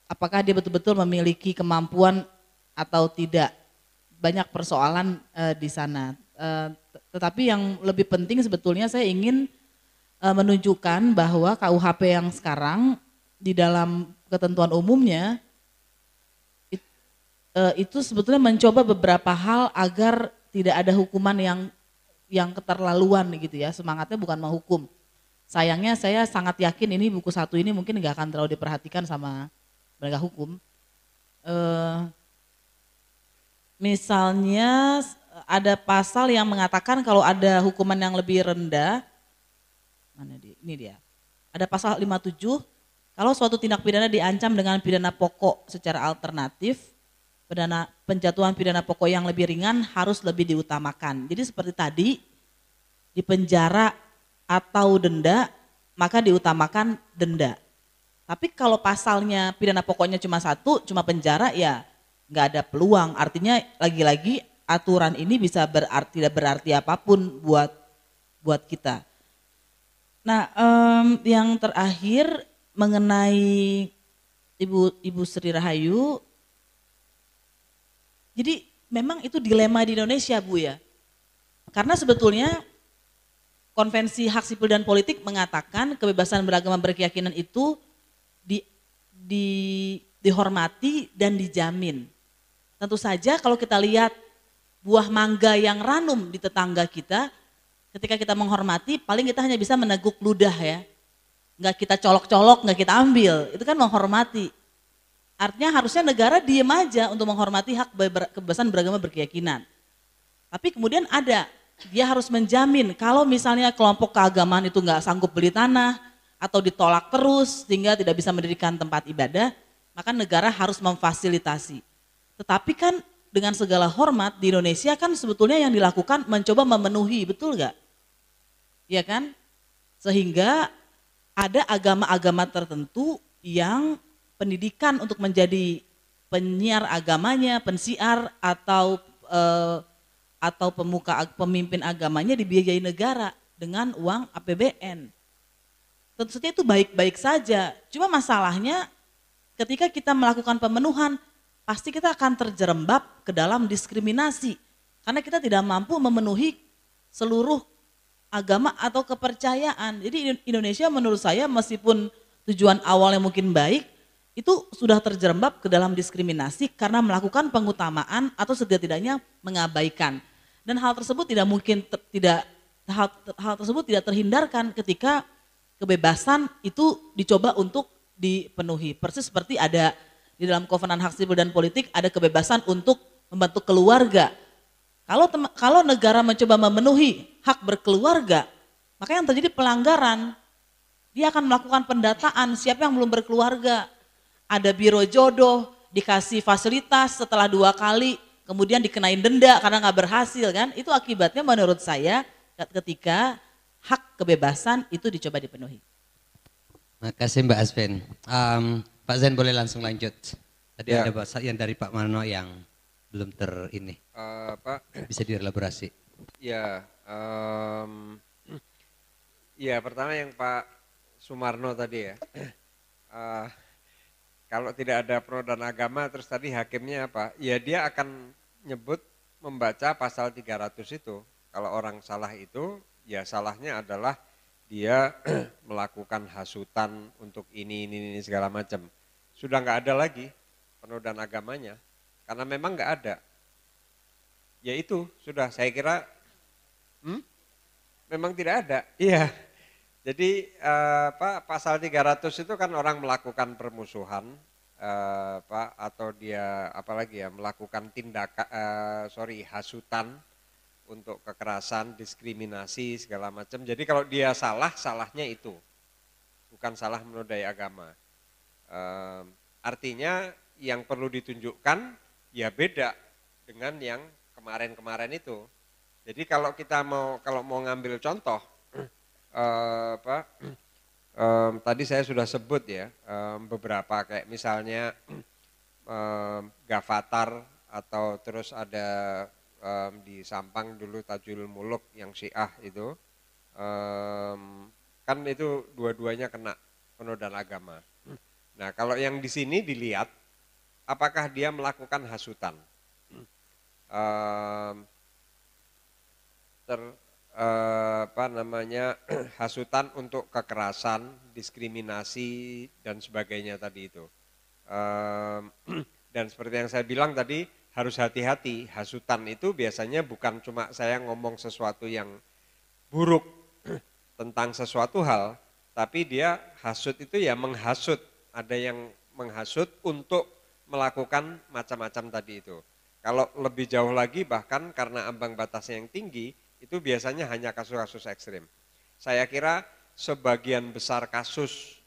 Apakah dia betul-betul memiliki kemampuan atau tidak. Banyak persoalan di sana. Tetapi yang lebih penting sebetulnya saya ingin menunjukkan bahwa KUHP yang sekarang di dalam ketentuan umumnya itu sebetulnya mencoba beberapa hal agar tidak ada hukuman yang keterlaluan gitu ya, semangatnya bukan menghukum. Sayangnya saya sangat yakin ini buku 1 ini mungkin nggak akan terlalu diperhatikan sama penegak hukum. Misalnya ada pasal yang mengatakan kalau ada hukuman yang lebih rendah, ini dia. Ada pasal 57, kalau suatu tindak pidana diancam dengan pidana pokok secara alternatif, penjatuhan pidana pokok yang lebih ringan harus lebih diutamakan. Jadi seperti tadi, di penjara atau denda, maka diutamakan denda. Tapi kalau pasalnya pidana pokoknya cuma 1, cuma penjara, ya nggak ada peluang. Artinya lagi-lagi aturan ini bisa tidak berarti apapun buat kita. Nah, yang terakhir mengenai Ibu Sri Rahayu. Jadi memang itu dilema di Indonesia Bu ya. Karena sebetulnya Konvensi Hak Sipil dan Politik mengatakan kebebasan beragama berkeyakinan itu dihormati dan dijamin. Tentu saja kalau kita lihat buah mangga yang ranum di tetangga kita, ketika kita menghormati paling kita hanya bisa meneguk ludah ya. Enggak kita colok-colok, enggak kita ambil, itu kan menghormati. Artinya harusnya negara diem aja untuk menghormati hak kebebasan beragama berkeyakinan. Tapi kemudian dia harus menjamin kalau misalnya kelompok keagamaan itu nggak sanggup beli tanah atau ditolak terus sehingga tidak bisa mendirikan tempat ibadah, maka negara harus memfasilitasi. Tetapi kan dengan segala hormat di Indonesia kan sebetulnya yang dilakukan mencoba memenuhi, betul nggak? Iya kan? Sehingga ada agama-agama tertentu yang pendidikan untuk menjadi penyiar agamanya, pensiar atau pemimpin agamanya dibiayai negara dengan uang APBN. Tentu saja itu baik-baik saja. Cuma masalahnya ketika kita melakukan pemenuhan, pasti kita akan terjerembab ke dalam diskriminasi. Karena kita tidak mampu memenuhi seluruh agama atau kepercayaan. Jadi Indonesia menurut saya meskipun tujuan awalnya mungkin baik, itu sudah terjerembab ke dalam diskriminasi karena melakukan pengutamaan atau setidak-tidaknya mengabaikan. Dan hal tersebut hal tersebut tidak terhindarkan ketika kebebasan itu dicoba untuk dipenuhi. Persis seperti ada di dalam Kovenan Hak Sipil dan Politik ada kebebasan untuk membentuk keluarga. Kalau negara mencoba memenuhi hak berkeluarga, maka yang terjadi pelanggaran. Dia akan melakukan pendataan siapa yang belum berkeluarga. Ada biro jodoh, dikasih fasilitas setelah 2 kali, kemudian dikenain denda karena nggak berhasil kan. Itu akibatnya menurut saya ketika hak kebebasan itu dicoba dipenuhi. Makasih Mbak Asvin. Pak Zain boleh langsung lanjut. Tadi Ya. ada bahasa yang dari Pak Mano yang belum Pak, bisa dielaborasi. ya, ya pertama yang Pak Sumarno tadi ya. Kalau tidak ada penodaan agama terus tadi hakimnya apa? Ya dia akan membaca pasal 300 itu. Kalau orang salah itu ya salahnya adalah dia melakukan hasutan untuk ini segala macam. Sudah nggak ada lagi penodaan agamanya karena memang nggak ada. Ya itu sudah saya kira memang tidak ada. Iya. Jadi pasal 300 itu kan orang melakukan permusuhan atau dia apalagi ya melakukan tindakan hasutan untuk kekerasan, diskriminasi segala macam. Jadi kalau dia salah, salahnya itu bukan salah menodai agama. Artinya yang perlu ditunjukkan ya beda dengan yang kemarin-kemarin itu. Jadi kalau kita mau ngambil contoh, tadi saya sudah sebut ya beberapa kayak misalnya Gavatar atau terus ada di Sampang dulu Tajul Muluk yang Syiah itu, kan itu dua-duanya kena penodaan agama. Nah kalau yang di sini dilihat apakah dia melakukan hasutan, hasutan untuk kekerasan, diskriminasi dan sebagainya tadi itu. Dan seperti yang saya bilang tadi harus hati-hati, hasutan itu biasanya bukan cuma saya ngomong sesuatu yang buruk tentang sesuatu hal, tapi dia hasut itu ya menghasut, ada yang menghasut untuk melakukan macam-macam tadi itu. Kalau lebih jauh lagi bahkan karena ambang batasnya yang tinggi, itu biasanya hanya kasus-kasus ekstrim. Saya kira sebagian besar kasus,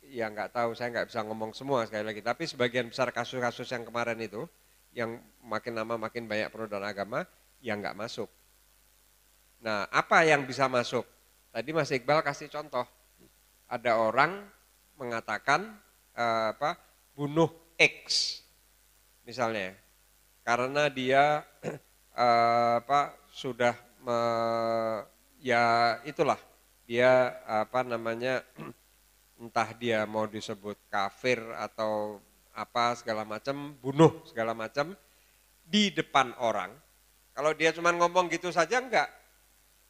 ya nggak tahu, saya nggak bisa ngomong semua sekali lagi, tapi sebagian besar kasus-kasus yang kemarin itu, yang makin lama makin banyak penodaan agama, yang nggak masuk. Nah, apa yang bisa masuk? Tadi Mas Iqbal kasih contoh, ada orang mengatakan bunuh X, misalnya, karena dia sudah ya itulah dia entah dia mau disebut kafir atau apa segala macam, bunuh segala macam di depan orang. Kalau dia cuma ngomong gitu saja enggak,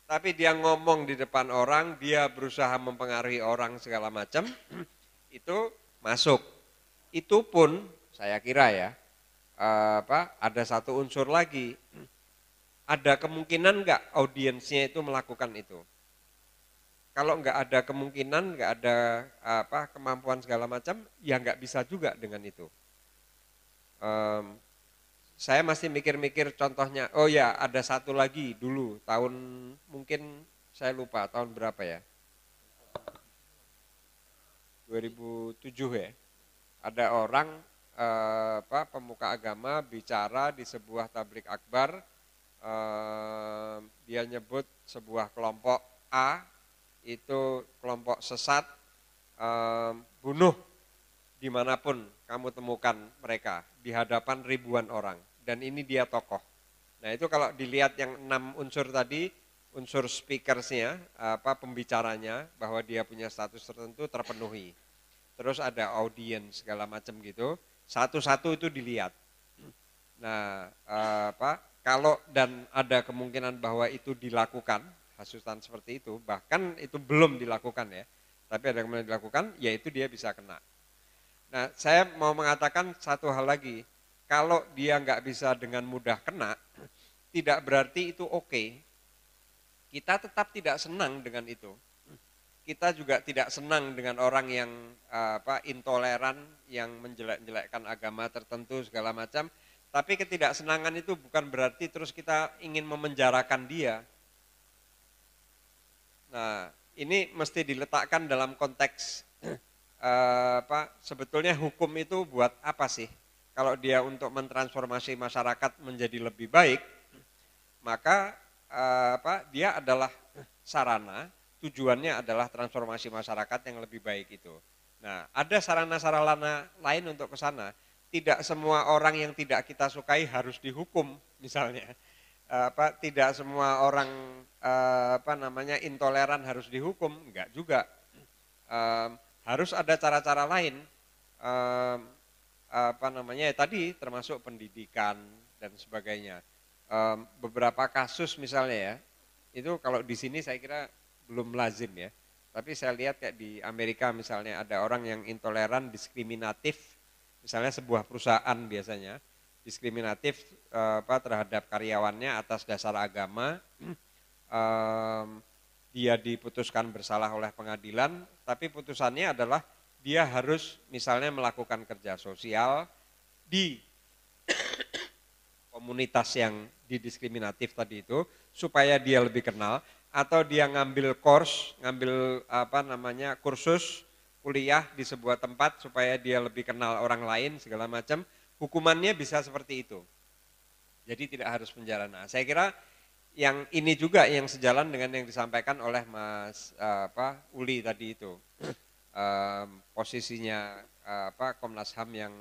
tapi dia ngomong di depan orang, dia berusaha mempengaruhi orang segala macam, itu masuk. Itu pun saya kira ya ada satu unsur lagi. Ada kemungkinan enggak audiensnya itu melakukan itu? Kalau enggak ada kemungkinan, enggak ada kemampuan segala macam, ya enggak bisa juga dengan itu. Saya masih mikir-mikir contohnya. Oh ya, ada satu lagi dulu tahun mungkin saya lupa tahun berapa ya? 2007 ya. Ada orang pemuka agama bicara di sebuah tablik akbar. Dia nyebut sebuah kelompok A itu kelompok sesat, bunuh dimanapun kamu temukan mereka di hadapan ribuan orang, dan ini dia tokoh. Nah itu kalau dilihat yang 6 unsur tadi, unsur speakersnya, pembicaranya bahwa dia punya status tertentu terpenuhi, terus ada audiens segala macam gitu, satu-satu itu dilihat. Nah kalau dan ada kemungkinan bahwa itu dilakukan, hasutan seperti itu, bahkan itu belum dilakukan ya, tapi ada kemungkinan dilakukan, yaitu dia bisa kena. Nah saya mau mengatakan satu hal lagi, kalau dia nggak bisa dengan mudah kena, tidak berarti itu oke. Kita tetap tidak senang dengan itu. Kita juga tidak senang dengan orang yang intoleran, yang menjelek-jelekkan agama tertentu segala macam. Tapi ketidaksenangan itu bukan berarti terus kita ingin memenjarakan dia. Nah, ini mesti diletakkan dalam konteks sebetulnya hukum itu buat apa sih? Kalau dia untuk mentransformasi masyarakat menjadi lebih baik, maka dia adalah sarana, tujuannya adalah transformasi masyarakat yang lebih baik itu. Nah, ada sarana-sarana lain untuk ke sana. Tidak semua orang yang tidak kita sukai harus dihukum, misalnya. Tidak semua orang intoleran harus dihukum, enggak juga. Harus ada cara-cara lain. Tadi termasuk pendidikan dan sebagainya. Beberapa kasus misalnya ya, itu kalau di sini saya kira belum lazim ya. Tapi saya lihat kayak di Amerika misalnya ada orang yang intoleran, diskriminatif. Misalnya sebuah perusahaan biasanya diskriminatif terhadap karyawannya atas dasar agama, dia diputuskan bersalah oleh pengadilan, tapi putusannya adalah dia harus misalnya melakukan kerja sosial di komunitas yang didiskriminatif tadi itu supaya dia lebih kenal, atau dia ngambil ngambil kursus kuliah di sebuah tempat supaya dia lebih kenal orang lain segala macam, hukumannya bisa seperti itu. Jadi tidak harus penjara. Nah, saya kira yang ini juga yang sejalan dengan yang disampaikan oleh Mas Uli tadi itu. Posisinya Komnas HAM yang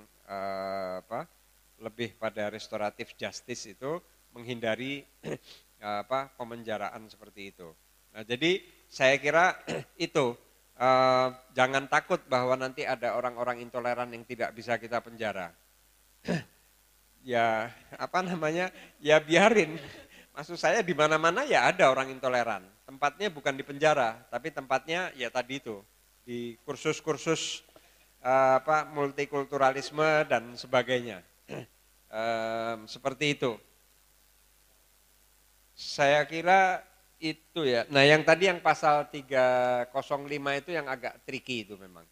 lebih pada restoratif justice itu menghindari pemenjaraan seperti itu. Nah, jadi saya kira itu jangan takut bahwa nanti ada orang-orang intoleran yang tidak bisa kita penjara. Ya ya biarin. Maksud saya di mana-mana ya ada orang intoleran. Tempatnya bukan di penjara, tapi tempatnya ya tadi itu di kursus-kursus multikulturalisme dan sebagainya. Seperti itu. Saya kira itu ya. Nah, yang tadi yang pasal 305 itu yang agak tricky itu memang.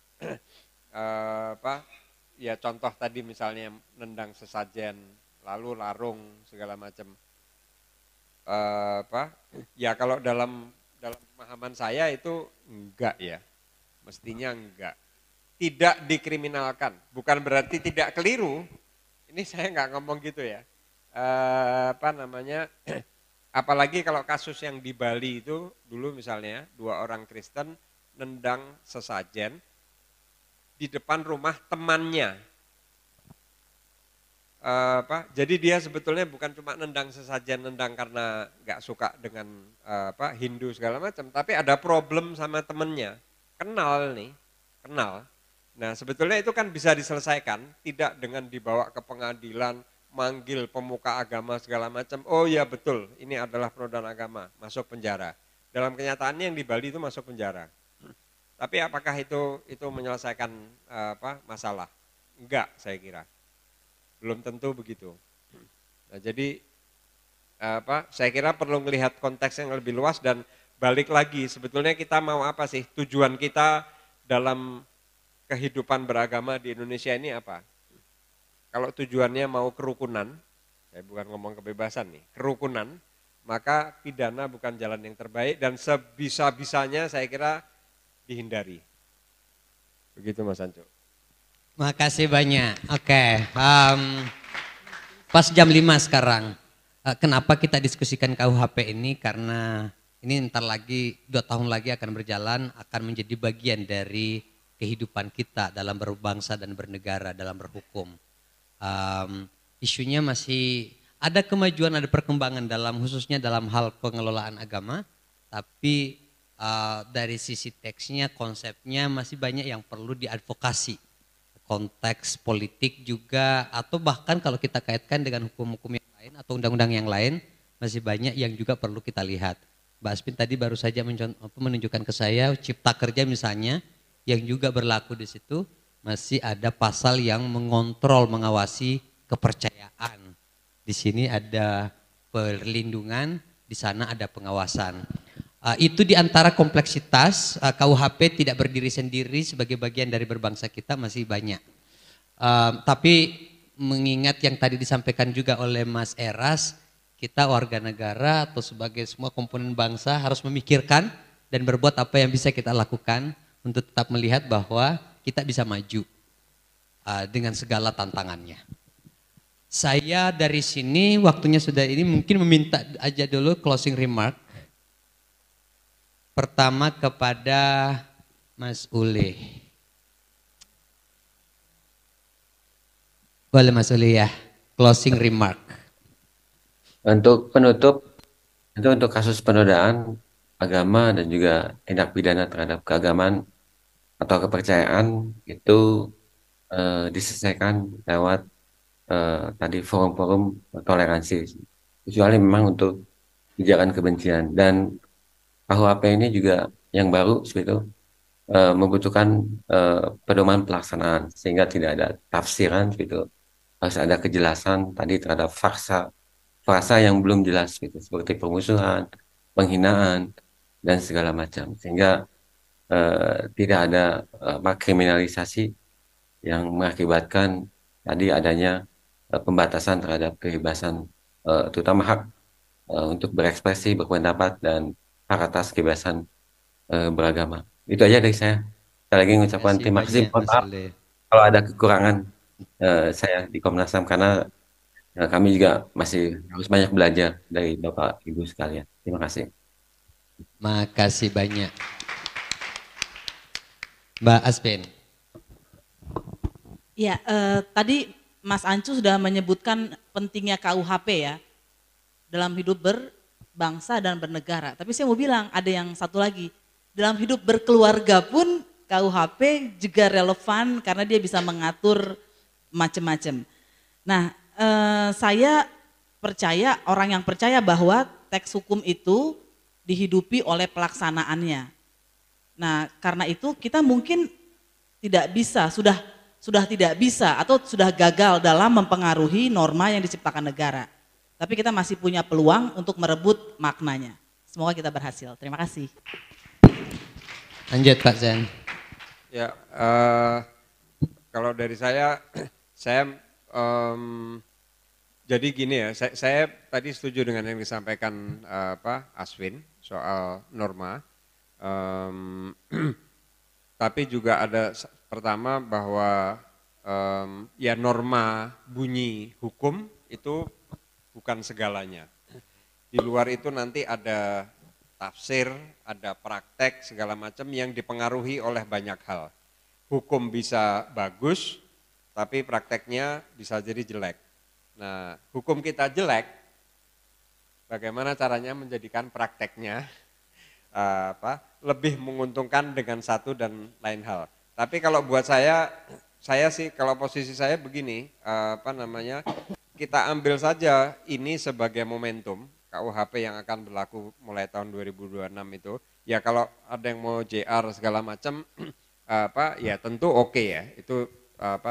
Ya contoh tadi misalnya nendang sesajen, lalu larung segala macam. Ya kalau dalam pemahaman saya itu enggak ya. Mestinya enggak. Tidak dikriminalkan, bukan berarti tidak keliru. Ini saya nggak ngomong gitu ya. Apalagi kalau kasus yang di Bali itu dulu misalnya 2 orang Kristen nendang sesajen di depan rumah temannya. Jadi dia sebetulnya bukan cuma nendang sesajen, nendang karena nggak suka dengan Hindu segala macam, tapi ada problem sama temennya. Kenal nih, kenal. Nah, sebetulnya itu kan bisa diselesaikan, tidak dengan dibawa ke pengadilan, manggil pemuka agama segala macam. Oh ya betul, ini adalah penodaan agama, masuk penjara. Dalam kenyataannya yang di Bali itu masuk penjara. Tapi apakah itu menyelesaikan masalah? Enggak, saya kira. Belum tentu begitu. Nah, jadi saya kira perlu melihat konteks yang lebih luas dan balik lagi sebetulnya kita mau apa sih? Tujuan kita dalam kehidupan beragama di Indonesia ini apa? Kalau tujuannya mau kerukunan, saya bukan ngomong kebebasan nih, kerukunan, maka pidana bukan jalan yang terbaik dan sebisa-bisanya saya kira dihindari. Begitu Mas Anco. Makasih banyak. Oke, pas jam 5 sekarang. Kenapa kita diskusikan KUHP ini? Karena ini ntar lagi 2 tahun lagi akan berjalan, akan menjadi bagian dari kehidupan kita dalam berbangsa dan bernegara, dalam berhukum. Isunya masih ada kemajuan, ada perkembangan khususnya dalam hal pengelolaan agama, tapi dari sisi teksnya, konsepnya masih banyak yang perlu diadvokasi. Konteks politik juga, atau bahkan kalau kita kaitkan dengan hukum-hukum yang lain atau undang-undang yang lain, masih banyak yang juga perlu kita lihat. Mbak Aspin tadi baru saja menunjukkan ke saya Cipta Kerja misalnya, yang juga berlaku di situ, masih ada pasal yang mengontrol, mengawasi kepercayaan. Di sini ada perlindungan, di sana ada pengawasan. Itu diantara kompleksitas KUHP tidak berdiri sendiri sebagai bagian dari berbangsa kita masih banyak. Tapi mengingat yang tadi disampaikan juga oleh Mas Eras, kita warga negara atau sebagai semua komponen bangsa harus memikirkan dan berbuat apa yang bisa kita lakukan untuk tetap melihat bahwa kita bisa maju dengan segala tantangannya. Saya dari sini waktunya sudah ini mungkin meminta aja dulu closing remark. Pertama kepada Mas Uli. Boleh Mas Uli ya, closing remark. Untuk penutup, itu untuk kasus penodaan agama dan juga tindak pidana terhadap keagamaan atau kepercayaan itu diselesaikan lewat tadi forum-forum toleransi. Kecuali memang untuk ujaran kebencian, dan KUHP ini juga yang baru seperti itu membutuhkan pedoman pelaksanaan sehingga tidak ada tafsiran gitu. Harus ada kejelasan tadi terhadap frasa yang belum jelas gitu, seperti permusuhan, penghinaan dan segala macam. Sehingga tidak ada kriminalisasi yang mengakibatkan tadi adanya pembatasan terhadap kebebasan, terutama hak untuk berekspresi, berpendapat, dan hak atas kebebasan beragama. Itu aja dari saya. Sekali lagi mengucapkan Kasih terima kasih. banyak Mohon Mas maaf Ule. kalau ada kekurangan saya di Komnas HAM karena kami juga masih harus banyak belajar dari Bapak Ibu sekalian. Terima kasih. Makasih banyak. Mbak Aspen. Ya, tadi Mas Ancu sudah menyebutkan pentingnya KUHP ya dalam hidup berbangsa dan bernegara. Tapi saya mau bilang ada yang satu lagi, dalam hidup berkeluarga pun KUHP juga relevan karena dia bisa mengatur macam-macam. Nah, saya percaya, orang yang percaya bahwa teks hukum itu dihidupi oleh pelaksanaannya. Nah, karena itu kita mungkin tidak bisa, sudah tidak bisa atau sudah gagal dalam mempengaruhi norma yang diciptakan negara. Tapi kita masih punya peluang untuk merebut maknanya. Semoga kita berhasil. Terima kasih. Lanjut Pak Zen. Ya, kalau dari saya jadi gini ya, saya tadi setuju dengan yang disampaikan Aswin soal norma. Tapi juga ada pertama bahwa ya norma bunyi hukum itu bukan segalanya. Di luar itu nanti ada tafsir, ada praktek segala macam yang dipengaruhi oleh banyak hal. Hukum bisa bagus, tapi prakteknya bisa jadi jelek. Nah, hukum kita jelek, bagaimana caranya menjadikan prakteknya lebih menguntungkan dengan satu dan lain hal. Tapi kalau buat saya sih kalau posisi saya begini, kita ambil saja ini sebagai momentum KUHP yang akan berlaku mulai tahun 2026 itu. Ya kalau ada yang mau JR segala macam, ya tentu oke ya, itu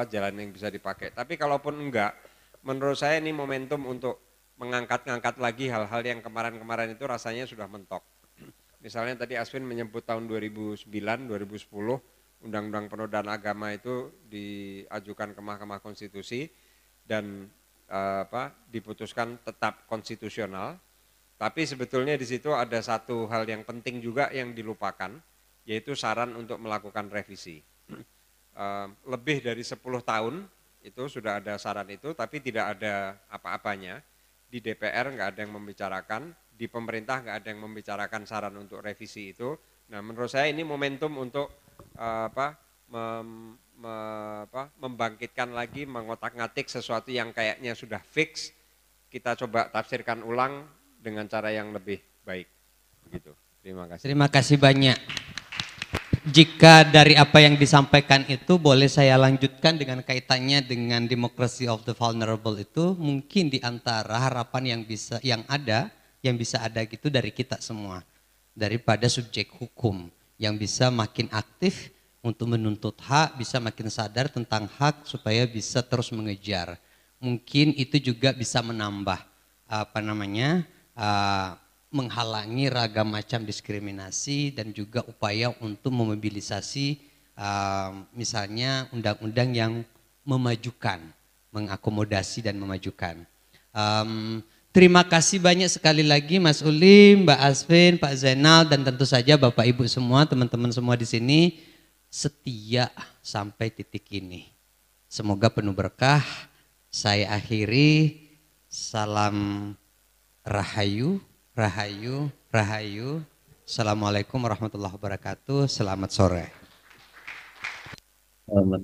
jalan yang bisa dipakai. Tapi kalaupun enggak, menurut saya ini momentum untuk mengangkat-ngangkat lagi hal-hal yang kemarin-kemarin itu rasanya sudah mentok. Misalnya tadi Aswin menyebut tahun 2009, 2010 Undang-Undang Penodaan Agama itu diajukan ke Mahkamah Konstitusi dan diputuskan tetap konstitusional. Tapi sebetulnya di situ ada satu hal yang penting juga yang dilupakan, yaitu saran untuk melakukan revisi. Lebih dari 10 tahun itu sudah ada saran itu, tapi tidak ada apa-apanya. Di DPR nggak ada yang membicarakan, di pemerintah nggak ada yang membicarakan saran untuk revisi itu. Nah, menurut saya ini momentum untuk membangkitkan lagi, mengotak-ngatik sesuatu yang kayaknya sudah fix, kita coba tafsirkan ulang dengan cara yang lebih baik. Begitu. Terima kasih. Terima kasih banyak. Jika dari apa yang disampaikan itu boleh saya lanjutkan dengan kaitannya dengan democracy of the vulnerable itu, mungkin di antara harapan yang bisa ada gitu dari kita semua, daripada subjek hukum yang bisa makin aktif untuk menuntut hak, bisa makin sadar tentang hak supaya bisa terus mengejar. Mungkin itu juga bisa menambah menghalangi ragam macam diskriminasi dan juga upaya untuk memobilisasi misalnya undang-undang yang memajukan, mengakomodasi dan memajukan. Terima kasih banyak sekali lagi Mas Uli, Mbak Asvin, Pak Zainal, dan tentu saja Bapak Ibu semua, teman-teman semua di sini setia sampai titik ini. Semoga penuh berkah. Saya akhiri, salam rahayu, rahayu, rahayu. Assalamualaikum warahmatullahi wabarakatuh. Selamat sore. Selamat